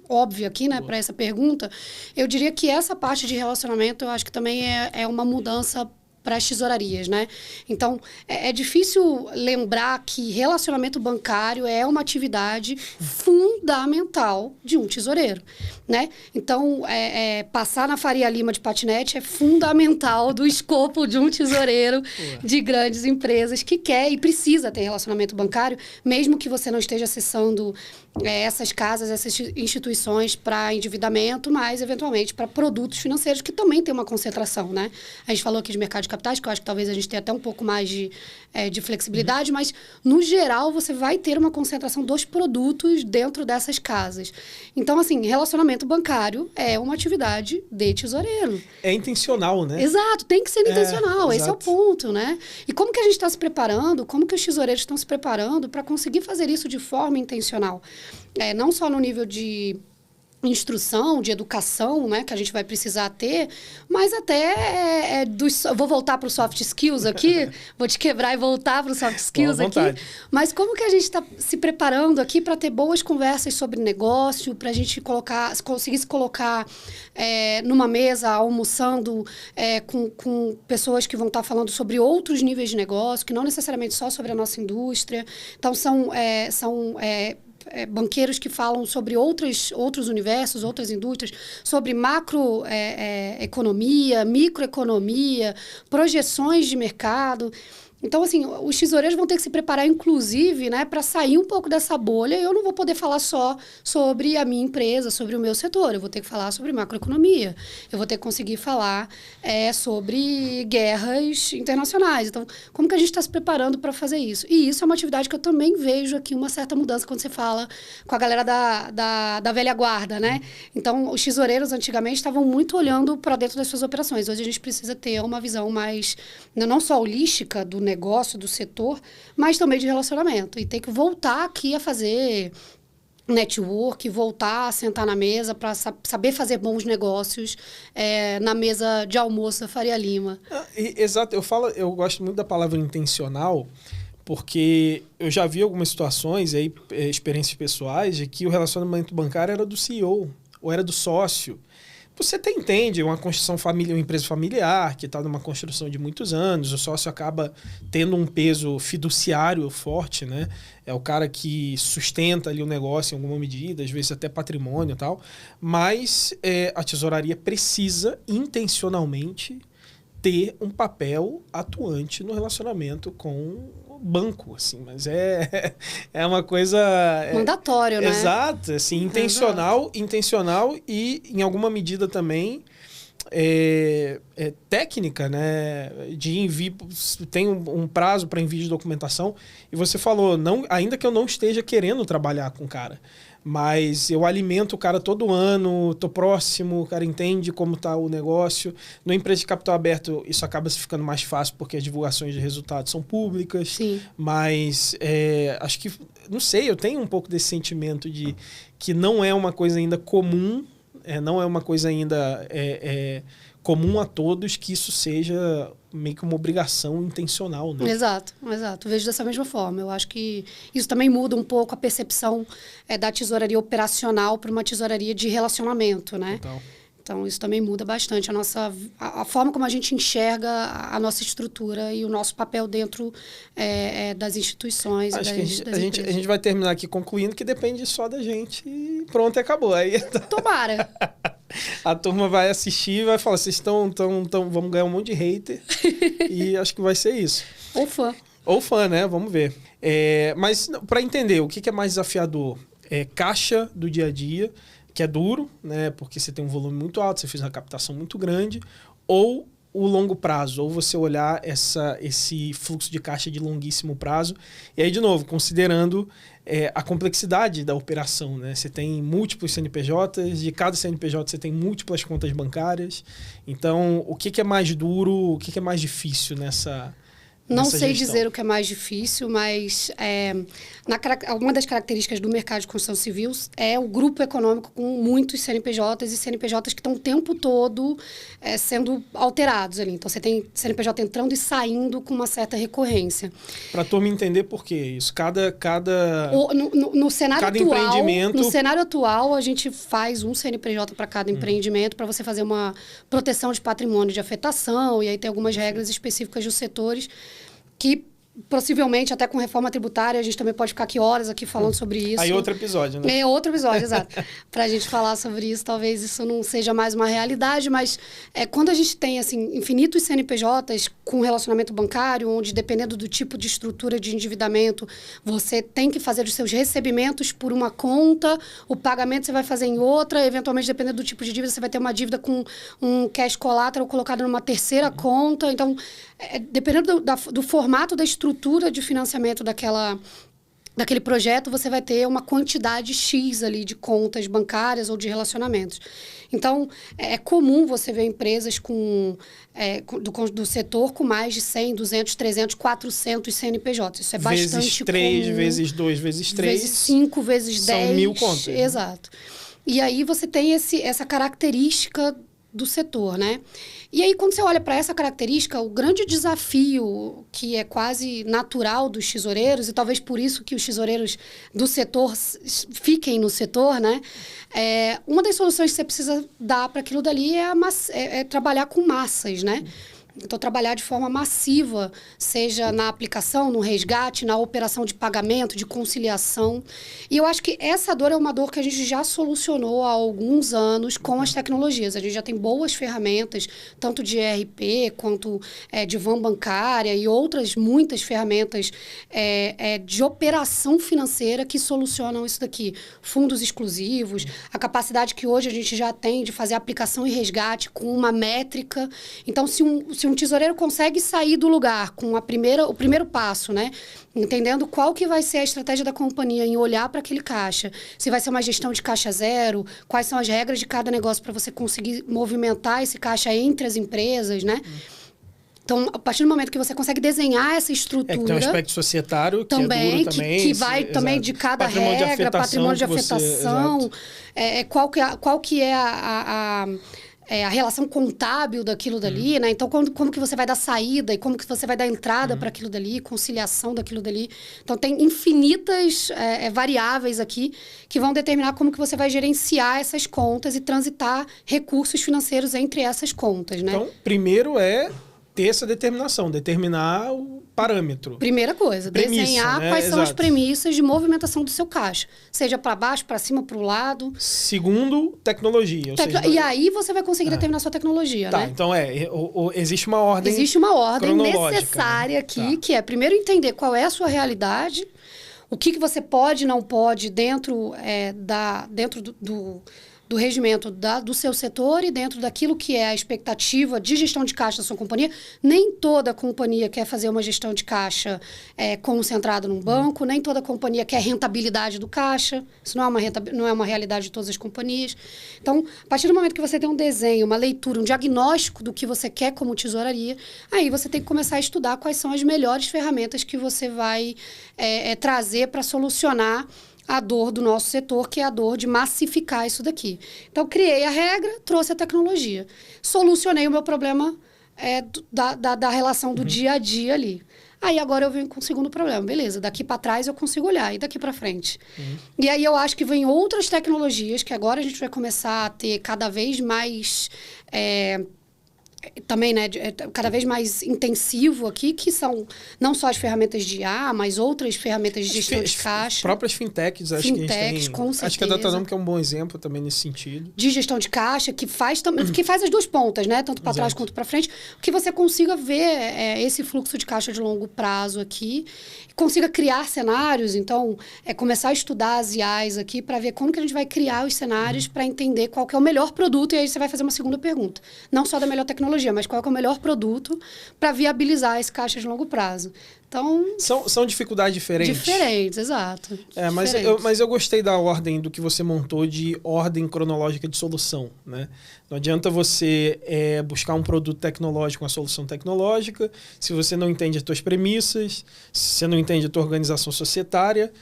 óbvia aqui, né, para essa pergunta, eu diria que essa parte de relacionamento eu acho que também é uma mudança para as tesourarias, né? Então, é difícil lembrar que relacionamento bancário é uma atividade fundamental de um tesoureiro, né? Então, passar na Faria Lima de patinete é fundamental do escopo de um tesoureiro de grandes empresas que quer e precisa ter relacionamento bancário, mesmo que você não esteja acessando essas casas, essas instituições para endividamento, mas, eventualmente, para produtos financeiros que também tem uma concentração, né? A gente falou aqui de mercado de capitais, que eu acho que talvez a gente tenha até um pouco mais de flexibilidade, mas, no geral, você vai ter uma concentração dos produtos dentro dessas casas. Então, assim, relacionamento bancário é uma atividade de tesoureiro. É intencional, né? Exato, tem que ser intencional, esse é o exato. ponto, né? E como que a gente está se preparando, como que os tesoureiros estão se preparando para conseguir fazer isso de forma intencional? Não só no nível de instrução, de educação, né, que a gente vai precisar ter, mas até vou voltar para os soft skills aqui, vou te quebrar e voltar para os soft skills aqui, mas como que a gente está se preparando aqui para ter boas conversas sobre negócio, para a gente conseguir se colocar numa mesa almoçando com pessoas que vão estar falando sobre outros níveis de negócio, que não necessariamente só sobre a nossa indústria. Então, são banqueiros que falam sobre outros universos, outras indústrias, sobre macroeconomia, microeconomia, projeções de mercado. Então, assim, os tesoureiros vão ter que se preparar, inclusive, né, para sair um pouco dessa bolha. Eu não vou poder falar só sobre a minha empresa, sobre o meu setor. Eu vou ter que falar sobre macroeconomia. Eu vou ter que conseguir falar sobre guerras internacionais. Então, como que a gente está se preparando para fazer isso? E isso é uma atividade que eu também vejo aqui uma certa mudança quando você fala com a galera da velha guarda, né? Então, os tesoureiros, antigamente, estavam muito olhando para dentro das suas operações. Hoje, a gente precisa ter uma visão mais, não só holística do negócio, do setor, mas também de relacionamento. E tem que voltar aqui a fazer network, voltar a sentar na mesa para saber fazer bons negócios na mesa de almoço da Faria Lima. Exato, eu gosto muito da palavra intencional, porque eu já vi algumas situações, aí, experiências pessoais, de que o relacionamento bancário era do CEO ou era do sócio. Você até entende, uma construção uma empresa familiar, que está numa construção de muitos anos, o sócio acaba tendo um peso fiduciário forte, né? É o cara que sustenta ali o negócio em alguma medida, às vezes até patrimônio e tal. Mas a tesouraria precisa intencionalmente ter um papel atuante no relacionamento com o banco, assim, mas é uma coisa... Mandatório, né? Exato, assim, intencional e, em alguma medida também, técnica, né? De envio, tem um prazo para envio de documentação, e você falou, ainda que eu não esteja querendo trabalhar com o cara, mas eu alimento o cara todo ano, tô próximo, o cara entende como tá o negócio. No empresa de capital aberto, isso acaba se ficando mais fácil porque as divulgações de resultados são públicas. Sim. Mas acho que, não sei, eu tenho um pouco desse sentimento de que não é uma coisa ainda comum, não é uma coisa ainda comum a todos que isso seja meio que uma obrigação intencional, né? Exato. Vejo dessa mesma forma. Eu acho que isso também muda um pouco a percepção da tesouraria operacional para uma tesouraria de relacionamento, né? Então, isso também muda bastante a forma como a gente enxerga a nossa estrutura e o nosso papel dentro das instituições. Acho que a gente vai terminar aqui concluindo que depende só da gente e pronto, acabou. Aí, tomara! A turma vai assistir e vai falar, vocês vamos ganhar um monte de hater e acho que vai ser isso. Ou fã, né? Vamos ver. Mas para entender, o que é mais desafiador? Caixa do dia a dia, que é duro, né? Porque você tem um volume muito alto, você fez uma captação muito grande, ou o longo prazo, ou você olhar esse fluxo de caixa de longuíssimo prazo. E aí, de novo, considerando a complexidade da operação, né? Você tem múltiplos CNPJs, de cada CNPJ você tem múltiplas contas bancárias. Então, o que é mais duro, o que é mais difícil nessa Não sei gestão? Dizer o que é mais difícil, mas uma das características do mercado de construção civil é o grupo econômico com muitos CNPJs e CNPJs que estão o tempo todo sendo alterados ali. Então, você tem CNPJ entrando e saindo com uma certa recorrência. Para a turma entender por que isso. No cenário cada atual, empreendimento... No cenário atual, a gente faz um CNPJ para cada empreendimento para você fazer uma proteção de patrimônio de afetação, e aí tem algumas regras específicas dos setores que possivelmente, até com reforma tributária, a gente também pode ficar aqui horas falando sobre isso. Aí outro episódio, né? Outro episódio, exato. Para a gente falar sobre isso, talvez isso não seja mais uma realidade, mas quando a gente tem, assim, infinitos CNPJs com relacionamento bancário, onde, dependendo do tipo de estrutura de endividamento, você tem que fazer os seus recebimentos por uma conta, o pagamento você vai fazer em outra, eventualmente, dependendo do tipo de dívida, você vai ter uma dívida com um cash collateral colocado numa terceira conta. Então, dependendo do formato da estrutura de financiamento daquele projeto, você vai ter uma quantidade X ali de contas bancárias ou de relacionamentos. Então, é comum você ver empresas do setor com mais de 100, 200, 300, 400 CNPJs. Isso é bastante comum. Vezes 3, vezes 2, vezes 3. Vezes 5, vezes 10. São 1000 contas. Exato. E aí você tem essa característica do setor, né? E aí, quando você olha para essa característica, o grande desafio que é quase natural dos tesoureiros, e talvez por isso que os tesoureiros do setor fiquem no setor, né? Uma das soluções que você precisa dar para aquilo dali é trabalhar com massas, né? Então, trabalhar de forma massiva, seja na aplicação, no resgate, na operação de pagamento, de conciliação. E eu acho que essa dor é uma dor que a gente já solucionou há alguns anos com as tecnologias. A gente já tem boas ferramentas, tanto de ERP quanto de van bancária e outras muitas ferramentas de operação financeira que solucionam isso daqui. Fundos exclusivos, a capacidade que hoje a gente já tem de fazer aplicação e resgate com uma métrica. Então, se um tesoureiro consegue sair do lugar com o primeiro passo, né? Entendendo qual que vai ser a estratégia da companhia em olhar para aquele caixa, se vai ser uma gestão de caixa zero, quais são as regras de cada negócio para você conseguir movimentar esse caixa entre as empresas, né? Então, a partir do momento que você consegue desenhar essa estrutura... que tem um aspecto societário que também, é duro também. Que vai também de cada regra, patrimônio de afetação, qual que é a relação contábil daquilo dali, né? Então, como que você vai dar saída e como que você vai dar entrada para aquilo dali, conciliação daquilo dali. Então, tem infinitas variáveis aqui que vão determinar como que você vai gerenciar essas contas e transitar recursos financeiros entre essas contas, né? Então, primeiro ter essa determinação, determinar o parâmetro. Primeira coisa, desenhar quais são as premissas de movimentação do seu caixa. Seja para baixo, para cima, para o lado. Segundo, tecnologia. E aí você vai conseguir determinar a sua tecnologia, né? Então existe uma ordem Existe uma ordem necessária aqui, que é primeiro entender qual é a sua realidade, o que você pode e não pode dentro do regimento do seu setor e dentro daquilo que é a expectativa de gestão de caixa da sua companhia. Nem toda companhia quer fazer uma gestão de caixa concentrada num banco, nem toda companhia quer rentabilidade do caixa. Isso não é uma realidade de todas as companhias. Então, a partir do momento que você tem um desenho, uma leitura, um diagnóstico do que você quer como tesouraria, aí você tem que começar a estudar quais são as melhores ferramentas que você vai trazer para solucionar a dor do nosso setor, que é a dor de massificar isso daqui. Então, criei a regra, trouxe a tecnologia. Solucionei o meu problema da relação do dia a dia ali. Aí, agora eu venho com o segundo problema. Beleza, daqui para trás eu consigo olhar, e daqui para frente? E aí, eu acho que vem outras tecnologias, que agora a gente vai começar a ter cada vez mais... também, né, cada vez mais intensivo aqui, que são não só as ferramentas de IA, mas outras ferramentas de gestão de caixa. As próprias fintechs, acho que a gente tem... com certeza. Acho que a Datanome que é um bom exemplo também nesse sentido. De gestão de caixa, que faz as duas pontas, né? Tanto para trás quanto para frente, que você consiga ver esse fluxo de caixa de longo prazo aqui, consiga criar cenários, então, começar a estudar as IAs aqui para ver como que a gente vai criar os cenários para entender qual que é o melhor produto, e aí você vai fazer uma segunda pergunta. Não só da melhor tecnologia, mas qual é o melhor produto para viabilizar esse caixa de longo prazo. Então, são dificuldades diferentes. Diferentes, exato. Mas eu gostei da ordem do que você montou de ordem cronológica de solução, né? Não adianta você buscar um produto tecnológico, uma solução tecnológica, se você não entende as suas premissas, se você não entende a tua organização societária,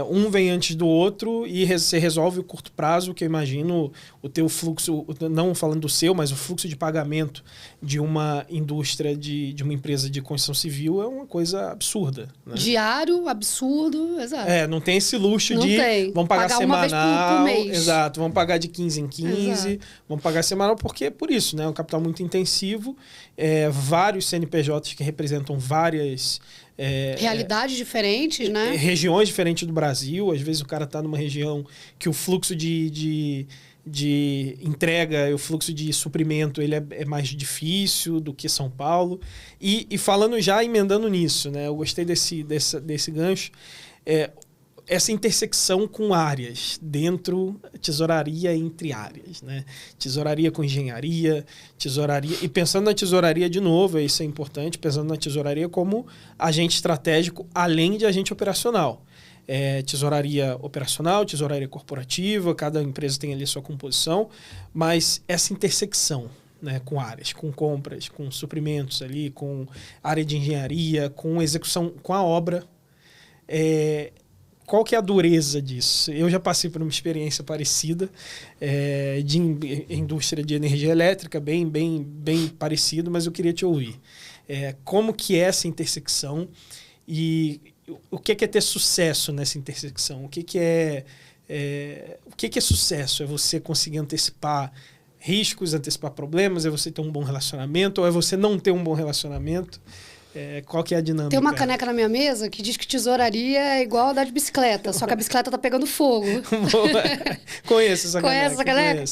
um vem antes do outro e você resolve o curto prazo, que eu imagino o teu fluxo, não falando do seu, mas o fluxo de pagamento de uma indústria, de uma empresa de construção civil é uma coisa absurda. Né? Diário, absurdo, exato. Não tem esse luxo vamos pagar semanal, uma vez por mês. Exato, vamos pagar de 15 em 15, exato. Vamos pagar semanal, porque é por isso, né? É um capital muito intensivo, vários CNPJs que representam várias... realidades diferentes, né? Regiões diferentes do Brasil. Às vezes o cara está numa região que o fluxo de entrega, o fluxo de suprimento, ele é mais difícil do que São Paulo. E falando já, emendando nisso, né? Eu gostei desse gancho. Essa intersecção com áreas, dentro tesouraria entre áreas, né? Tesouraria com engenharia, tesouraria... E pensando na tesouraria de novo, isso é importante, pensando na tesouraria como agente estratégico, além de agente operacional. Tesouraria operacional, tesouraria corporativa, cada empresa tem ali a sua composição, mas essa intersecção, né, com áreas, com compras, com suprimentos ali, com área de engenharia, com execução, com a obra, qual que é a dureza disso? Eu já passei por uma experiência parecida de indústria de energia elétrica, bem parecido, mas eu queria te ouvir. Como que é essa intersecção e o que é ter sucesso nessa intersecção? O que é sucesso? É você conseguir antecipar riscos, antecipar problemas? É você ter um bom relacionamento? Ou é você não ter um bom relacionamento? Qual que é a dinâmica? Tem uma caneca na minha mesa que diz que tesouraria é igual andar de bicicleta, só que a bicicleta tá pegando fogo. Conheço essa caneca. Conhece essa caneca?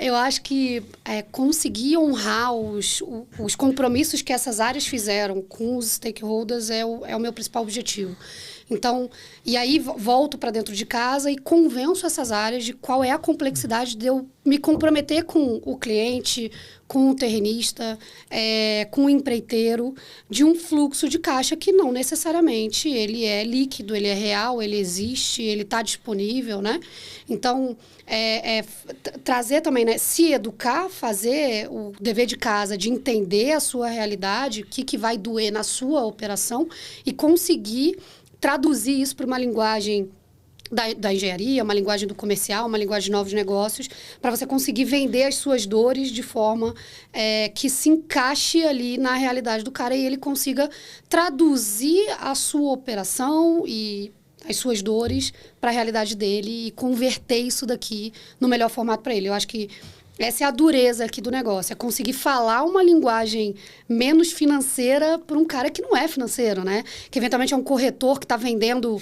Eu acho que conseguir honrar os compromissos que essas áreas fizeram com os stakeholders é o meu principal objetivo. Então, e aí volto para dentro de casa e convenço essas áreas de qual é a complexidade de eu me comprometer com o cliente, com o terrenista, com o empreiteiro, de um fluxo de caixa que não necessariamente ele é líquido, ele é real, ele existe, ele está disponível, né? Então, trazer também, né? Se educar, fazer o dever de casa, de entender a sua realidade, o que vai doer na sua operação e conseguir traduzir isso para uma linguagem da engenharia, uma linguagem do comercial, uma linguagem de novos negócios, para você conseguir vender as suas dores de forma que se encaixe ali na realidade do cara e ele consiga traduzir a sua operação e as suas dores para a realidade dele e converter isso daqui no melhor formato para ele. Eu acho que essa é a dureza aqui do negócio, é conseguir falar uma linguagem menos financeira para um cara que não é financeiro, né? Que eventualmente é um corretor que está vendendo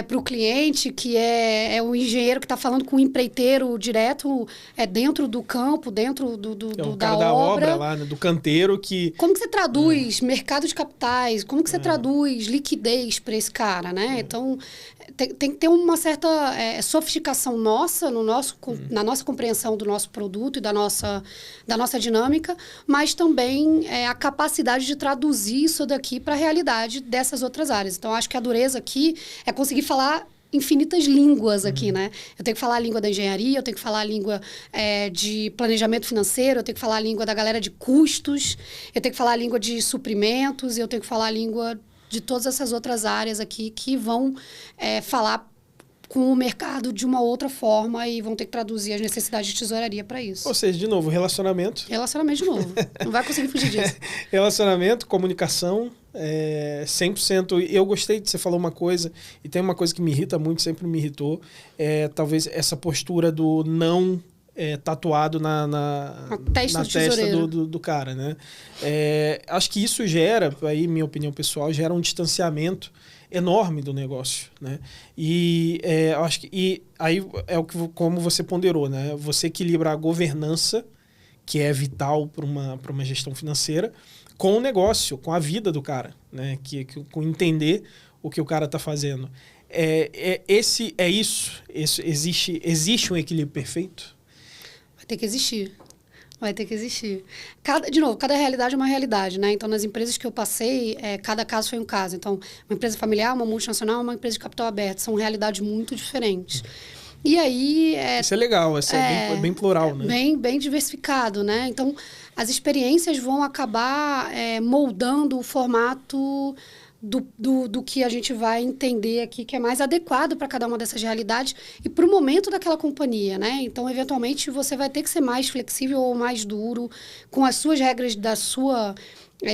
para o cliente, que é um engenheiro que está falando com o empreiteiro direto dentro do campo, dentro da obra lá, né? Do canteiro que... Como que você traduz mercado de capitais? Como que você traduz liquidez para esse cara, né? Então, tem que ter uma certa sofisticação nossa, na nossa compreensão do nosso produto e da nossa dinâmica, mas também a capacidade de traduzir isso daqui para a realidade dessas outras áreas. Então, acho que a dureza aqui é conseguir falar infinitas línguas aqui, né? Eu tenho que falar a língua da engenharia, eu tenho que falar a língua de planejamento financeiro, eu tenho que falar a língua da galera de custos, eu tenho que falar a língua de suprimentos, eu tenho que falar a língua de todas essas outras áreas aqui que vão falar com o mercado de uma outra forma e vão ter que traduzir as necessidades de tesouraria para isso. Ou seja, de novo, relacionamento. Relacionamento de novo. Não vai conseguir fugir disso. Relacionamento, comunicação, 100%. Eu gostei de você falou uma coisa, e tem uma coisa que me irrita muito, sempre me irritou, talvez essa postura do não tatuado na testa do cara, né? Acho que isso gera, aí minha opinião pessoal, gera um distanciamento enorme do negócio, né? E acho que aí é como você ponderou, né? Você equilibra a governança, que é vital para uma gestão financeira, com o negócio, com a vida do cara, né? Com entender o que o cara está fazendo. Existe um equilíbrio perfeito? Vai ter que existir. Vai ter que existir. Cada realidade é uma realidade, né? Então, nas empresas que eu passei, cada caso foi um caso. Então, uma empresa familiar, uma multinacional, uma empresa de capital aberto. São realidades muito diferentes. E aí... Isso é legal, isso é bem plural, né? Bem diversificado, né? Então, as experiências vão acabar moldando o formato do que a gente vai entender aqui, que é mais adequado para cada uma dessas realidades e para o momento daquela companhia, né? Então, eventualmente, você vai ter que ser mais flexível ou mais duro com as suas regras da sua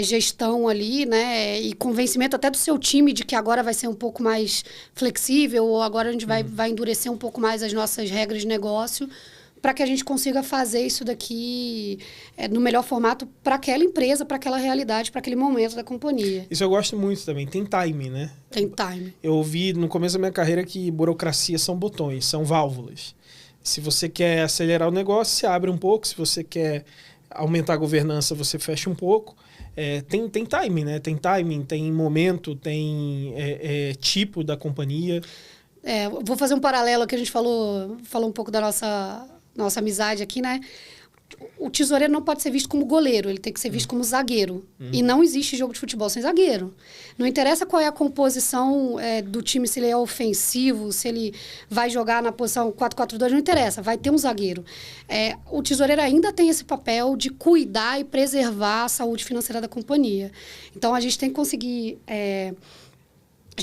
gestão ali, né? E convencimento até do seu time de que agora vai ser um pouco mais flexível ou agora a gente vai endurecer um pouco mais as nossas regras de negócio para que a gente consiga fazer isso daqui no melhor formato para aquela empresa, para aquela realidade, para aquele momento da companhia. Isso eu gosto muito também. Tem time, né? Tem time. Eu ouvi no começo da minha carreira que burocracia são botões, são válvulas. Se você quer acelerar o negócio, você abre um pouco. Se você quer aumentar a governança, você fecha um pouco. Tem time, né? Tem timing, tem momento, tem tipo da companhia. Vou fazer um paralelo que a gente falou um pouco da nossa amizade aqui, né? O tesoureiro não pode ser visto como goleiro, ele tem que ser visto como zagueiro. E não existe jogo de futebol sem zagueiro. Não interessa qual é a composição do time, se ele é ofensivo, se ele vai jogar na posição 4-4-2, não interessa, vai ter um zagueiro. O tesoureiro ainda tem esse papel de cuidar e preservar a saúde financeira da companhia. Então, a gente tem que conseguir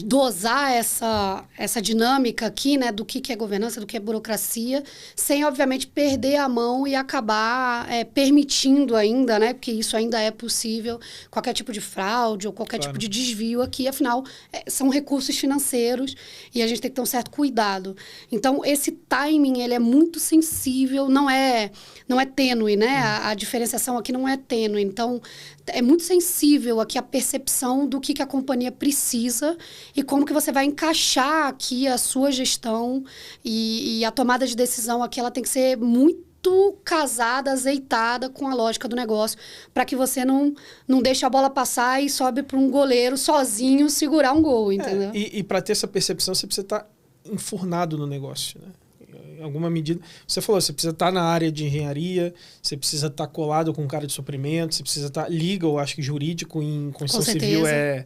dosar essa dinâmica aqui, né, do que é governança, do que é burocracia, sem, obviamente, perder a mão e acabar permitindo ainda, né, porque isso ainda é possível, qualquer tipo de fraude ou qualquer tipo de desvio aqui, afinal, são recursos financeiros e a gente tem que ter um certo cuidado. Então, esse timing, ele é muito sensível, não é tênue, né, a diferenciação aqui não é tênue, então, é muito sensível aqui a percepção do que a companhia precisa e como que você vai encaixar aqui a sua gestão e a tomada de decisão aqui, ela tem que ser muito muito casada, azeitada com a lógica do negócio, para que você não deixe a bola passar e sobe para um goleiro sozinho segurar um gol, entendeu? E para ter essa percepção, você precisa estar enfurnado no negócio, né? Em alguma medida, você falou, você precisa estar na área de engenharia, você precisa estar colado com um cara de suprimento, você precisa estar legal, acho que jurídico em construção civil é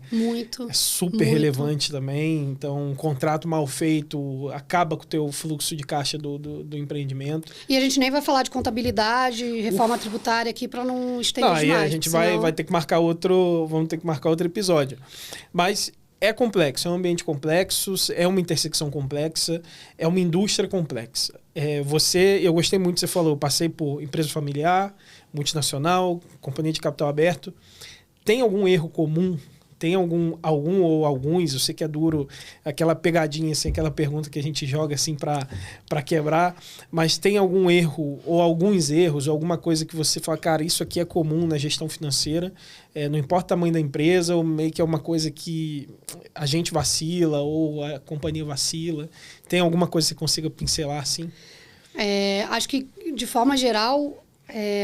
super relevante também. Então, um contrato mal feito acaba com o teu fluxo de caixa do empreendimento. E a gente nem vai falar de contabilidade, reforma tributária aqui para não estender demais. Aí a gente vai ter que marcar vamos ter que marcar outro episódio. Mas é complexo, é um ambiente complexo, é uma intersecção complexa, é uma indústria complexa. Eu gostei muito, você falou, eu passei por empresa familiar, multinacional, companhia de capital aberto. Tem algum erro comum? Tem algum ou alguns, eu sei que é duro, aquela pegadinha, assim, aquela pergunta que a gente joga assim para quebrar, mas tem algum erro ou alguns erros, ou alguma coisa que você fala, cara, isso aqui é comum na gestão financeira, não importa o tamanho da empresa, ou meio que é uma coisa que a gente vacila ou a companhia vacila. Tem alguma coisa que você consiga pincelar assim? Acho que, de forma geral,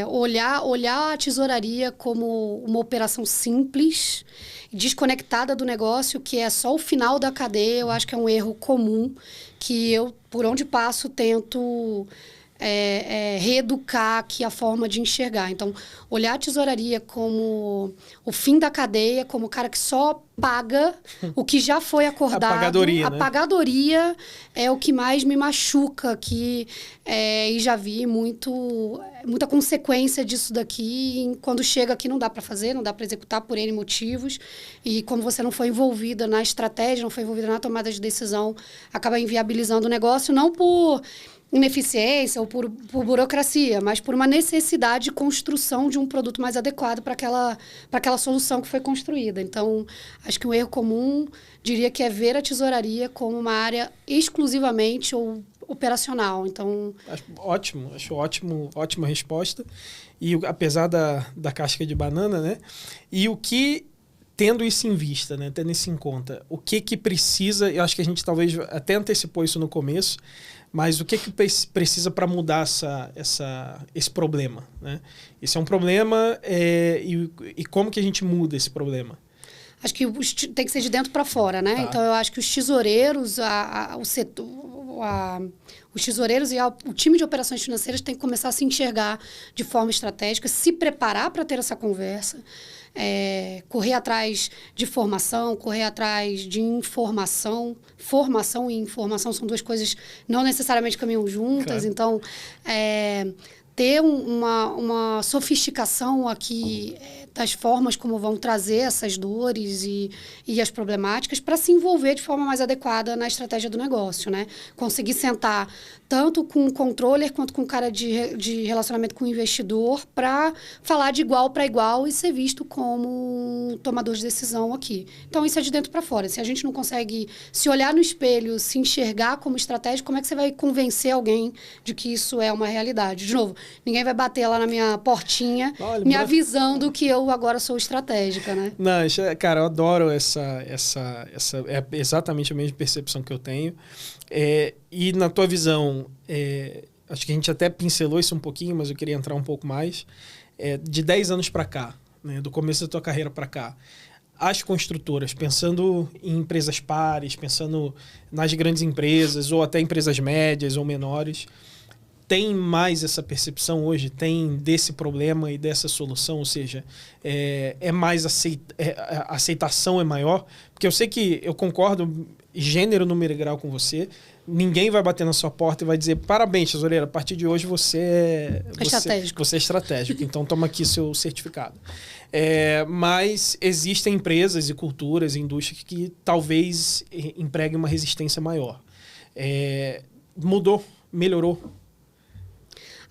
olhar a tesouraria como uma operação simples, desconectada do negócio, que é só o final da cadeia, eu acho que é um erro comum, que eu, por onde passo, tento reeducar aqui a forma de enxergar. Então, olhar a tesouraria como o fim da cadeia, como o cara que só paga o que já foi acordado. A pagadoria, a pagadoria é o que mais me machuca aqui, e já vi muita consequência disso daqui. Quando chega aqui não dá para fazer, não dá para executar por N motivos, e como você não foi envolvida na estratégia, não foi envolvida na tomada de decisão, acaba inviabilizando o negócio, não por ineficiência ou por burocracia, mas por uma necessidade de construção de um produto mais adequado para aquela solução que foi construída. Então, acho que um erro comum, diria que é ver a tesouraria como uma área exclusivamente ou operacional. Então, acho ótima resposta. E apesar da casca de banana, né? E o que, tendo isso em vista, né? Tendo isso em conta, o que precisa, eu acho que a gente talvez até antecipou isso no começo, mas o que precisa para mudar esse problema, né? Esse é um problema, e como que a gente muda esse problema? Acho que tem que ser de dentro para fora, né? Tá. Então, eu acho que os tesoureiros, os tesoureiros e o time de operações financeiras tem que começar a se enxergar de forma estratégica, se preparar para ter essa conversa, correr atrás de formação, correr atrás de informação. Formação e informação são duas coisas não necessariamente caminham juntas. Claro. Então, ter uma sofisticação aqui das formas como vão trazer essas dores e as problemáticas para se envolver de forma mais adequada na estratégia do negócio, né? Conseguir sentar tanto com o controller quanto com o cara de relacionamento com o investidor para falar de igual para igual e ser visto como um tomador de decisão aqui. Então, isso é de dentro para fora. Se a gente não consegue se olhar no espelho, se enxergar como estratégia, como é que você vai convencer alguém de que isso é uma realidade? De novo, ninguém vai bater lá na minha portinha avisando que eu agora sou estratégica, né? Não, cara, eu adoro essa é exatamente a mesma percepção que eu tenho. E na tua visão, acho que a gente até pincelou isso um pouquinho, mas eu queria entrar um pouco mais. De 10 anos para cá, né, do começo da tua carreira para cá, as construtoras, pensando em empresas pares, pensando nas grandes empresas, ou até empresas médias ou menores, tem mais essa percepção hoje? Tem desse problema e dessa solução? Ou seja, a aceitação é maior? Porque eu sei que eu concordo gênero, número e grau com você. Ninguém vai bater na sua porta e vai dizer parabéns, tesoureira, a partir de hoje você é estratégico. Então toma aqui seu certificado. Mas existem empresas e culturas e indústrias que talvez empreguem uma resistência maior. Mudou, melhorou?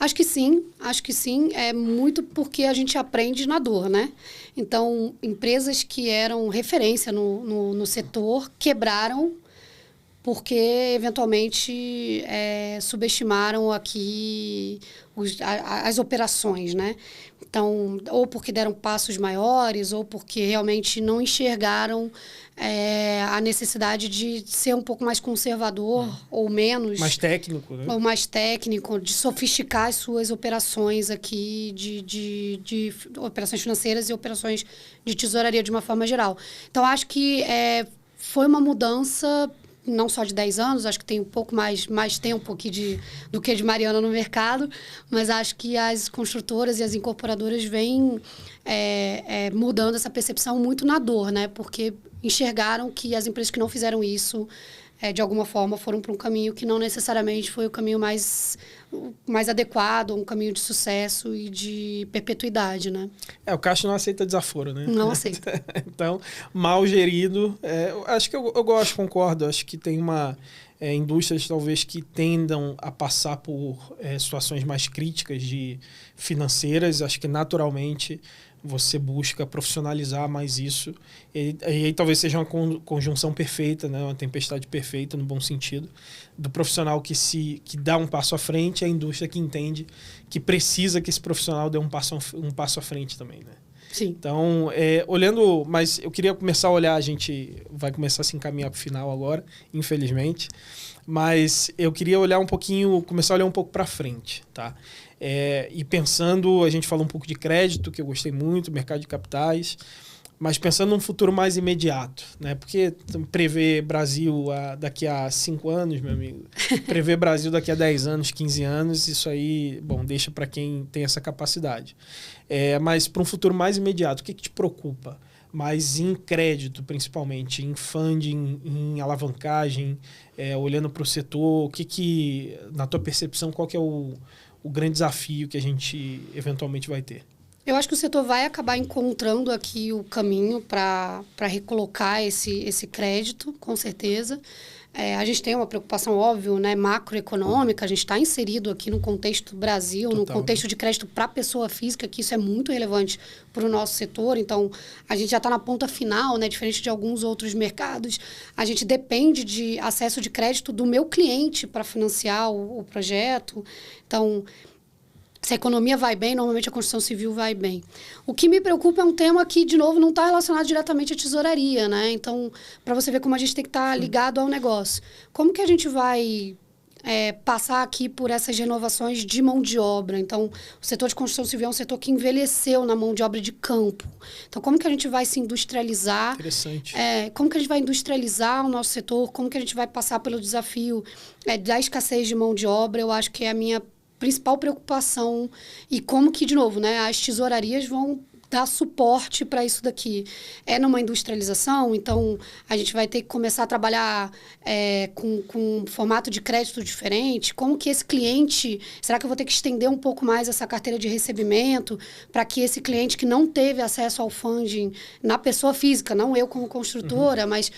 Acho que sim. É muito porque a gente aprende na dor, né? Então, empresas que eram referência no setor quebraram porque eventualmente subestimaram aqui as operações, né? Então, ou porque deram passos maiores, ou porque realmente não enxergaram a necessidade de ser um pouco mais conservador ou menos... Mais técnico, né? Ou mais técnico, de sofisticar as suas operações aqui, de operações financeiras e operações de tesouraria de uma forma geral. Então, acho que foi uma mudança... não só de 10 anos, acho que tem um pouco mais tempo aqui do que de Mariana no mercado, mas acho que as construtoras e as incorporadoras vêm mudando essa percepção muito na dor, né? Porque enxergaram que as empresas que não fizeram isso, de alguma forma, foram para um caminho que não necessariamente foi o caminho mais adequado, um caminho de sucesso e de perpetuidade, né? O caixa não aceita desaforo, né? Não aceita. Então, mal gerido. Acho que eu gosto, concordo. Acho que tem indústrias talvez que tendam a passar por situações mais críticas financeiras. Acho que naturalmente você busca profissionalizar mais isso. E aí talvez seja uma conjunção perfeita, né? Uma tempestade perfeita, no bom sentido, do profissional que dá um passo à frente e a indústria que entende que precisa que esse profissional dê um passo à frente também, né? Sim. Então, olhando... Mas eu queria começar a olhar, a gente vai começar a se encaminhar para o final agora, infelizmente. Mas eu queria começar a olhar um pouco para frente, tá? E pensando, a gente falou um pouco de crédito, que eu gostei muito, mercado de capitais, mas pensando num futuro mais imediato, né? Porque prever Brasil daqui a 5 anos, meu amigo, prever Brasil daqui a 10 anos, 15 anos, isso aí, bom, deixa para quem tem essa capacidade. Mas para um futuro mais imediato, o que te preocupa? Mas em crédito, principalmente, em funding, em alavancagem, olhando para o setor, na tua percepção, qual que é o grande desafio que a gente eventualmente vai ter? Eu acho que o setor vai acabar encontrando aqui o caminho para recolocar esse crédito, com certeza. A gente tem uma preocupação, óbvio, né, macroeconômica, a gente está inserido aqui no contexto Brasil, no contexto de crédito para pessoa física, que isso é muito relevante para o nosso setor. Então, a gente já está na ponta final, né, diferente de alguns outros mercados. A gente depende de acesso de crédito do meu cliente para financiar o projeto. Então, se a economia vai bem, normalmente a construção civil vai bem. O que me preocupa é um tema que, de novo, não está relacionado diretamente à tesouraria, né? Então, para você ver como a gente tem que estar ligado ao negócio. Como que a gente vai passar aqui por essas renovações de mão de obra? Então, o setor de construção civil é um setor que envelheceu na mão de obra de campo. Então, como que a gente vai se industrializar? Interessante. Como que a gente vai industrializar o nosso setor? Como que a gente vai passar pelo desafio da escassez de mão de obra? Eu acho que é a minha principal preocupação, e como que, de novo, né, as tesourarias vão dar suporte para isso daqui. Numa industrialização, então a gente vai ter que começar a trabalhar com um formato de crédito diferente. Como que esse cliente... Será que eu vou ter que estender um pouco mais essa carteira de recebimento para que esse cliente que não teve acesso ao funding na pessoa física, não eu como construtora, mas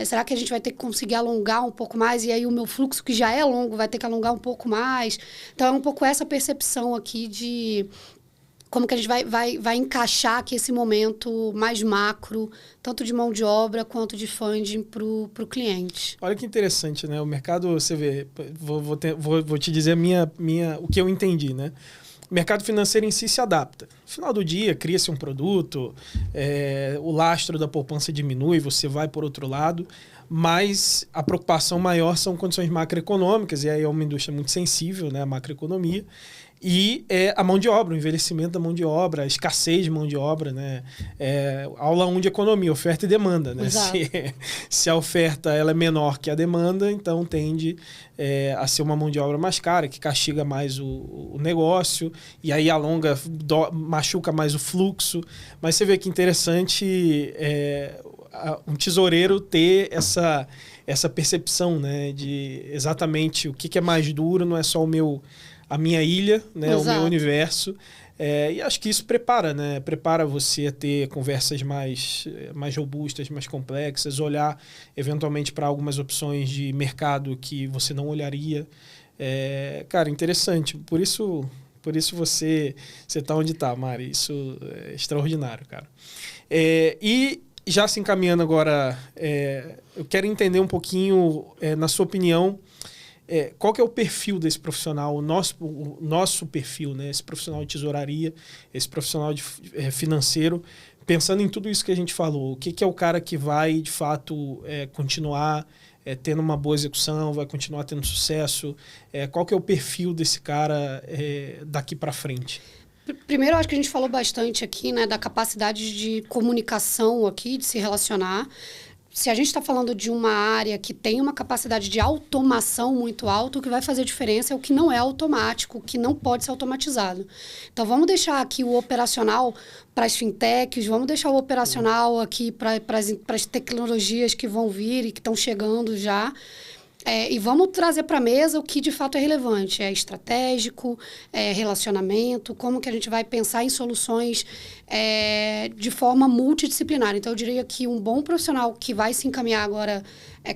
será que a gente vai ter que conseguir alongar um pouco mais? E aí o meu fluxo, que já é longo, vai ter que alongar um pouco mais. Então, é um pouco essa percepção aqui de... como que a gente vai encaixar aqui esse momento mais macro, tanto de mão de obra quanto de funding para o cliente. Olha que interessante, né? O mercado, você vê, vou te dizer o que eu entendi, né? O mercado financeiro em si se adapta. No final do dia, cria-se um produto, o lastro da poupança diminui, você vai por outro lado, mas a preocupação maior são condições macroeconômicas, e aí é uma indústria muito sensível, né? A macroeconomia. E a mão de obra, o envelhecimento da mão de obra, a escassez de mão de obra, né? Aula 1 de economia, oferta e demanda, né? Se a oferta ela é menor que a demanda, então tende a ser uma mão de obra mais cara, que castiga mais o negócio, e aí machuca mais o fluxo. Mas você vê que interessante um tesoureiro ter essa percepção, né? De exatamente o que é mais duro, não é só a minha ilha, né? O meu universo. E acho que isso prepara, né? Prepara você a ter conversas mais robustas, mais complexas, olhar eventualmente para algumas opções de mercado que você não olharia. Cara, interessante. Por isso você está onde está, Mari. Isso é extraordinário, cara. E já se encaminhando agora, eu quero entender um pouquinho, na sua opinião, qual que é o perfil desse profissional, o nosso perfil, né? Esse profissional de tesouraria, esse profissional financeiro, pensando em tudo isso que a gente falou. O que é o cara que vai, de fato, continuar tendo uma boa execução, vai continuar tendo sucesso? Qual que é o perfil desse cara daqui para frente? Primeiro, eu acho que a gente falou bastante aqui, né, da capacidade de comunicação aqui, de se relacionar. Se a gente está falando de uma área que tem uma capacidade de automação muito alta, o que vai fazer diferença é o que não é automático, o que não pode ser automatizado. Então, vamos deixar aqui o operacional para as fintechs, vamos deixar o operacional aqui para as tecnologias que vão vir e que estão chegando já. E vamos trazer para a mesa o que de fato é relevante. É estratégico, relacionamento, como que a gente vai pensar em soluções de forma multidisciplinar. Então, eu diria que um bom profissional que vai se encaminhar agora,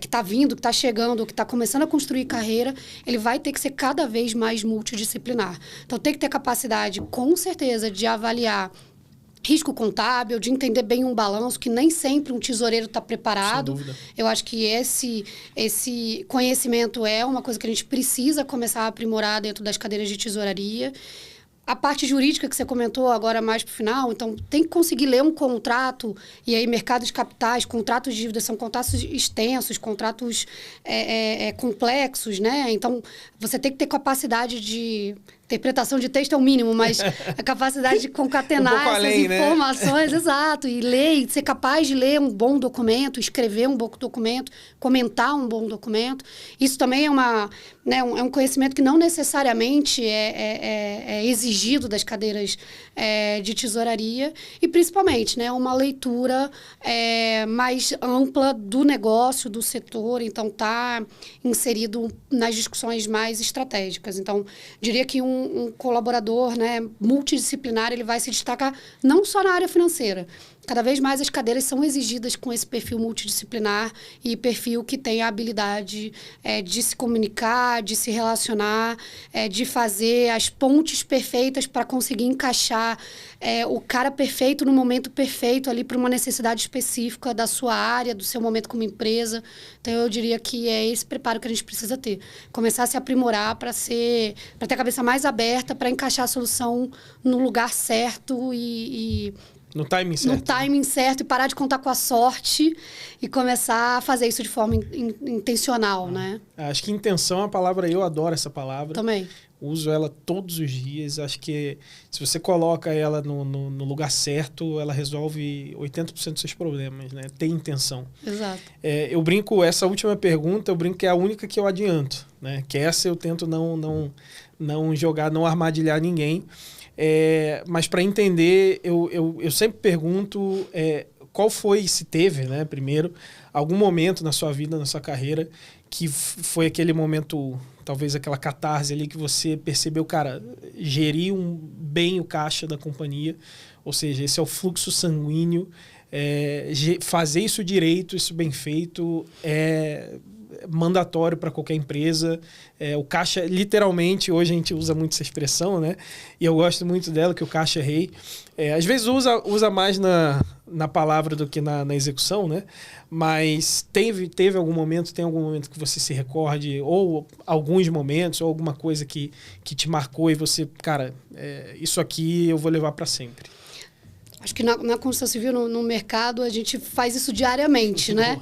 que está vindo, que está chegando, que está começando a construir carreira, ele vai ter que ser cada vez mais multidisciplinar. Então, tem que ter capacidade, com certeza, de avaliar risco contábil, de entender bem um balanço, que nem sempre um tesoureiro está preparado. Sem dúvida. Eu acho que esse conhecimento é uma coisa que a gente precisa começar a aprimorar dentro das cadeiras de tesouraria. A parte jurídica que você comentou agora mais para o final, então tem que conseguir ler um contrato, e aí mercado de capitais, contratos de dívida, são contratos extensos, contratos complexos, né? Então, você tem que ter capacidade de... Interpretação de texto é o mínimo, mas a capacidade de concatenar essas informações, né? Exato, e ler, e ser capaz de ler um bom documento, escrever um bom documento, comentar um bom documento. Isso também é um conhecimento que não necessariamente é exigido das cadeiras de tesouraria, e principalmente, né, uma leitura mais ampla do negócio, do setor, então está inserido nas discussões mais estratégicas. Então, diria que um colaborador, né, multidisciplinar, ele vai se destacar não só na área financeira. Cada vez mais as cadeiras são exigidas com esse perfil multidisciplinar e perfil que tem a habilidade de se comunicar, de se relacionar, de fazer as pontes perfeitas para conseguir encaixar o cara perfeito no momento perfeito ali para uma necessidade específica da sua área, do seu momento como empresa. Então, eu diria que é esse preparo que a gente precisa ter. Começar a se aprimorar para ter a cabeça mais aberta, para encaixar a solução no lugar certo e no timing certo. No timing certo, e parar de contar com a sorte e começar a fazer isso de forma intencional, né? Acho que intenção é a palavra, eu adoro essa palavra. Também. Uso ela todos os dias. Acho que se você coloca ela no lugar certo, ela resolve 80% dos seus problemas, né? Tem intenção. Exato. Eu brinco, essa última pergunta, eu brinco que é a única que eu adianto, né? Que essa eu tento não jogar, não armadilhar ninguém. Mas para entender, eu sempre pergunto qual foi, se teve, né, primeiro, algum momento na sua vida, na sua carreira, que foi aquele momento, talvez aquela catarse ali que você percebeu, cara, gerir bem o caixa da companhia, ou seja, esse é o fluxo sanguíneo, fazer isso direito, isso bem feito, mandatório para qualquer empresa. O caixa, literalmente, hoje a gente usa muito essa expressão, né? E eu gosto muito dela, que o caixa é rei. Às vezes usa mais na palavra do que na execução, né? Mas teve algum momento, tem algum momento que você se recorde, ou alguns momentos, ou alguma coisa que te marcou e você, cara, isso aqui eu vou levar para sempre? Acho que na construção civil, no mercado, a gente faz isso diariamente, né?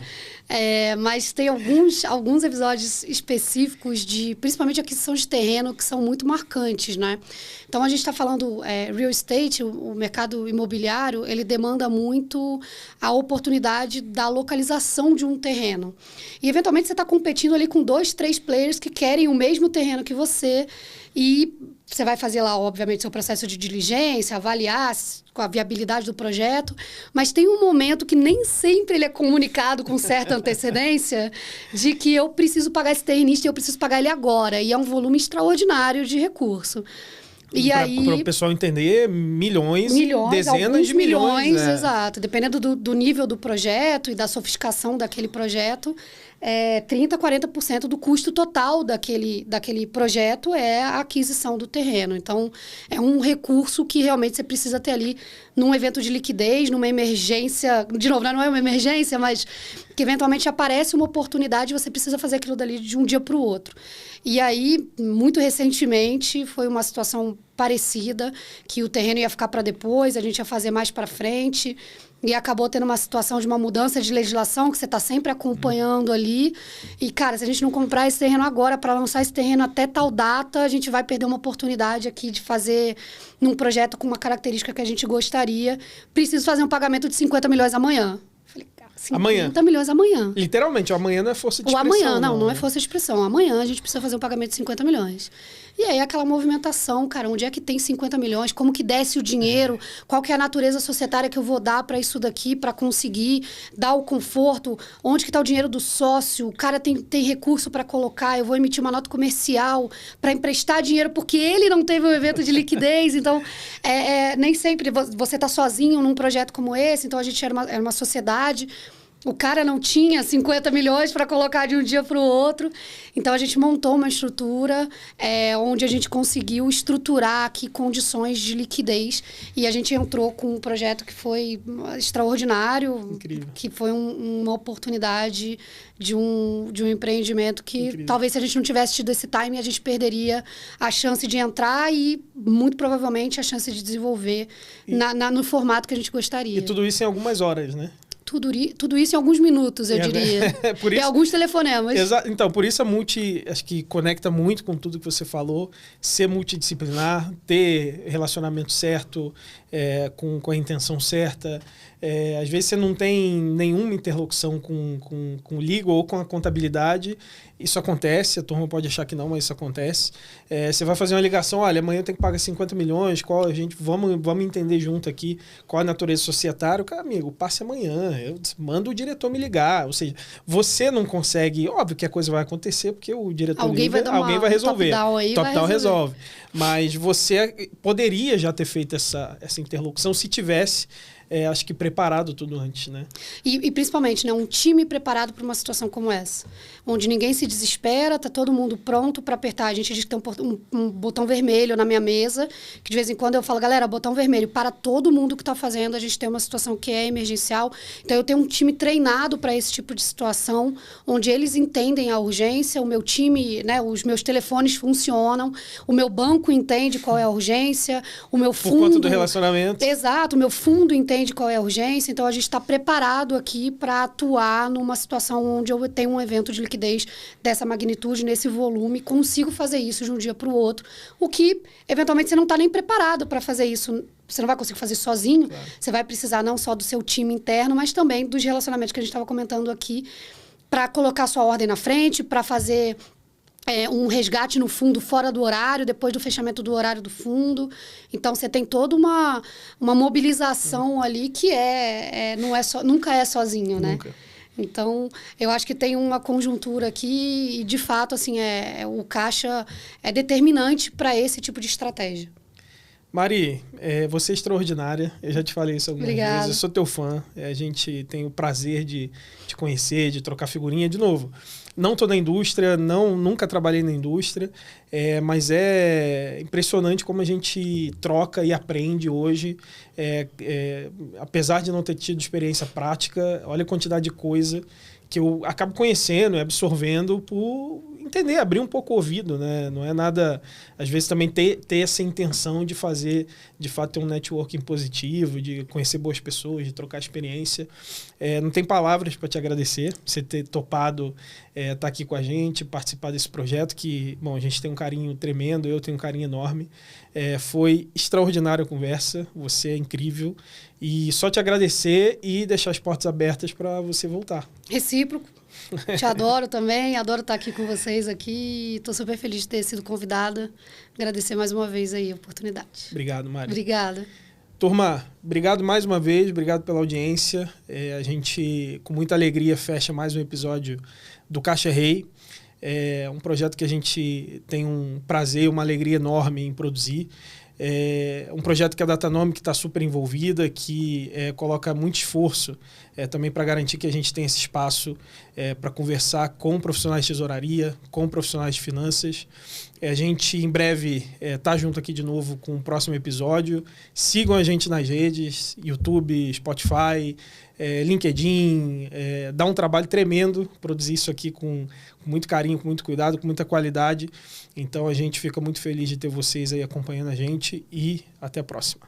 Mas tem alguns episódios específicos, principalmente aquisição de terreno, que são muito marcantes, né? Então, a gente está falando real estate, o mercado imobiliário, ele demanda muito a oportunidade da localização de um terreno. E, eventualmente, você está competindo ali com 2, 3 players que querem o mesmo terreno que você, e você vai fazer lá, obviamente, seu processo de diligência, avaliar com a viabilidade do projeto, mas tem um momento que nem sempre ele é comunicado com certa antecedência de que eu preciso pagar esse terrenista e eu preciso pagar ele agora, e é um volume extraordinário de recurso. E aí, para o pessoal entender, milhões, dezenas de milhões. Exato. Dependendo do nível do projeto e da sofisticação daquele projeto, 30%, 40% do custo total daquele projeto é a aquisição do terreno. Então, é um recurso que realmente você precisa ter ali num evento de liquidez, numa emergência. De novo, não é uma emergência, mas que eventualmente aparece uma oportunidade e você precisa fazer aquilo dali de um dia para o outro. E aí, muito recentemente, foi uma situação parecida, que o terreno ia ficar para depois, a gente ia fazer mais para frente, e acabou tendo uma situação de uma mudança de legislação que você está sempre acompanhando ali. E, cara, se a gente não comprar esse terreno agora, para lançar esse terreno até tal data, a gente vai perder uma oportunidade aqui de fazer num projeto com uma característica que a gente gostaria. Preciso fazer um pagamento de 50 milhões amanhã. Falei, cara, 50 milhões amanhã. Literalmente, o amanhã não é força de expressão. O amanhã, não é força de expressão. Amanhã a gente precisa fazer um pagamento de 50 milhões. E aí aquela movimentação, cara, onde é que tem 50 milhões? Como que desce o dinheiro? Qual que é a natureza societária que eu vou dar para isso daqui, para conseguir dar o conforto? Onde que está o dinheiro do sócio? O cara tem recurso para colocar, eu vou emitir uma nota comercial para emprestar dinheiro porque ele não teve um evento de liquidez. Então, nem sempre você está sozinho num projeto como esse. Então, a gente era uma sociedade. O cara não tinha 50 milhões para colocar de um dia para o outro. Então, a gente montou uma estrutura onde a gente conseguiu estruturar aqui condições de liquidez. E a gente entrou com um projeto que foi extraordinário. Incrível. Que foi uma oportunidade de um empreendimento que incrível. Talvez se a gente não tivesse tido esse timing, a gente perderia a chance de entrar e, muito provavelmente, a chance de desenvolver no formato que a gente gostaria. E tudo isso em algumas horas, né? Tudo isso em alguns minutos, eu diria. Por isso, e alguns telefonemas. Então, por isso acho que conecta muito com tudo que você falou, ser multidisciplinar, ter relacionamento certo, com a intenção certa. Às vezes você não tem nenhuma interlocução com o legal ou com a contabilidade. Isso acontece, a turma pode achar que não, mas isso acontece. Você vai fazer uma ligação, olha, amanhã eu tenho que pagar 50 milhões, vamos entender junto aqui qual a natureza societária. Cara, amigo, passe amanhã, eu mando o diretor me ligar. Ou seja, você não consegue, óbvio que a coisa vai acontecer, porque o diretor alguém vai resolver. Top-down resolve. Mas você poderia já ter feito essa interlocução se tivesse... acho que preparado tudo antes, né? E principalmente, né, um time preparado para uma situação como essa, onde ninguém se desespera, tá todo mundo pronto para apertar. A gente diz que tem um botão vermelho na minha mesa, que de vez em quando eu falo, galera, botão vermelho para todo mundo que está fazendo, a gente tem uma situação que é emergencial. Então, eu tenho um time treinado para esse tipo de situação, onde eles entendem a urgência, o meu time, né, os meus telefones funcionam, o meu banco entende qual é a urgência, o meu fundo... Por conta do relacionamento. Exato, o meu fundo entende qual é a urgência, então a gente está preparado aqui para atuar numa situação onde eu tenho um evento de liquidez dessa magnitude, nesse volume, consigo fazer isso de um dia para o outro, o que, eventualmente, você não está nem preparado para fazer isso. Você não vai conseguir fazer sozinho, claro. Você vai precisar não só do seu time interno, mas também dos relacionamentos que a gente estava comentando aqui, para colocar sua ordem na frente, para fazer... um resgate no fundo fora do horário, depois do fechamento do horário do fundo. Então, você tem toda uma mobilização ali que nunca é sozinho, né? Nunca. Então, eu acho que tem uma conjuntura aqui e, de fato, assim, o caixa é determinante para esse tipo de estratégia. Mari, você é extraordinária. Eu já te falei isso algumas vezes. Eu sou teu fã. A gente tem o prazer de te conhecer, de trocar figurinha de novo. Não estou na indústria, nunca trabalhei na indústria, mas é impressionante como a gente troca e aprende hoje. Apesar de não ter tido experiência prática, olha a quantidade de coisa que eu acabo conhecendo e absorvendo por entender, abrir um pouco o ouvido, né? Não é nada... Às vezes também ter essa intenção de fazer, de fato, ter um networking positivo, de conhecer boas pessoas, de trocar experiência. Não tem palavras para te agradecer, você ter topado estar aqui com a gente, participar desse projeto que, bom, a gente tem um carinho tremendo, eu tenho um carinho enorme. Foi extraordinária a conversa, você é incrível. E só te agradecer e deixar as portas abertas para você voltar. Recíproco. Te adoro também, adoro estar aqui com vocês aqui. Estou super feliz de ter sido convidada. Agradecer mais uma vez aí a oportunidade. Obrigado, Mari. Obrigada. Turma, obrigado mais uma vez, obrigado pela audiência. A gente, com muita alegria, fecha mais um episódio do Caixa Rei. É um projeto que a gente tem um prazer, uma alegria enorme em produzir. Um projeto que a Datanomic está super envolvida, que coloca muito esforço também para garantir que a gente tenha esse espaço para conversar com profissionais de tesouraria, com profissionais de finanças. A gente, em breve, tá junto aqui de novo com o próximo episódio. Sigam a gente nas redes, YouTube, Spotify, LinkedIn. Dá um trabalho tremendo produzir isso aqui com muito carinho, com muito cuidado, com muita qualidade. Então, a gente fica muito feliz de ter vocês aí acompanhando a gente e até a próxima.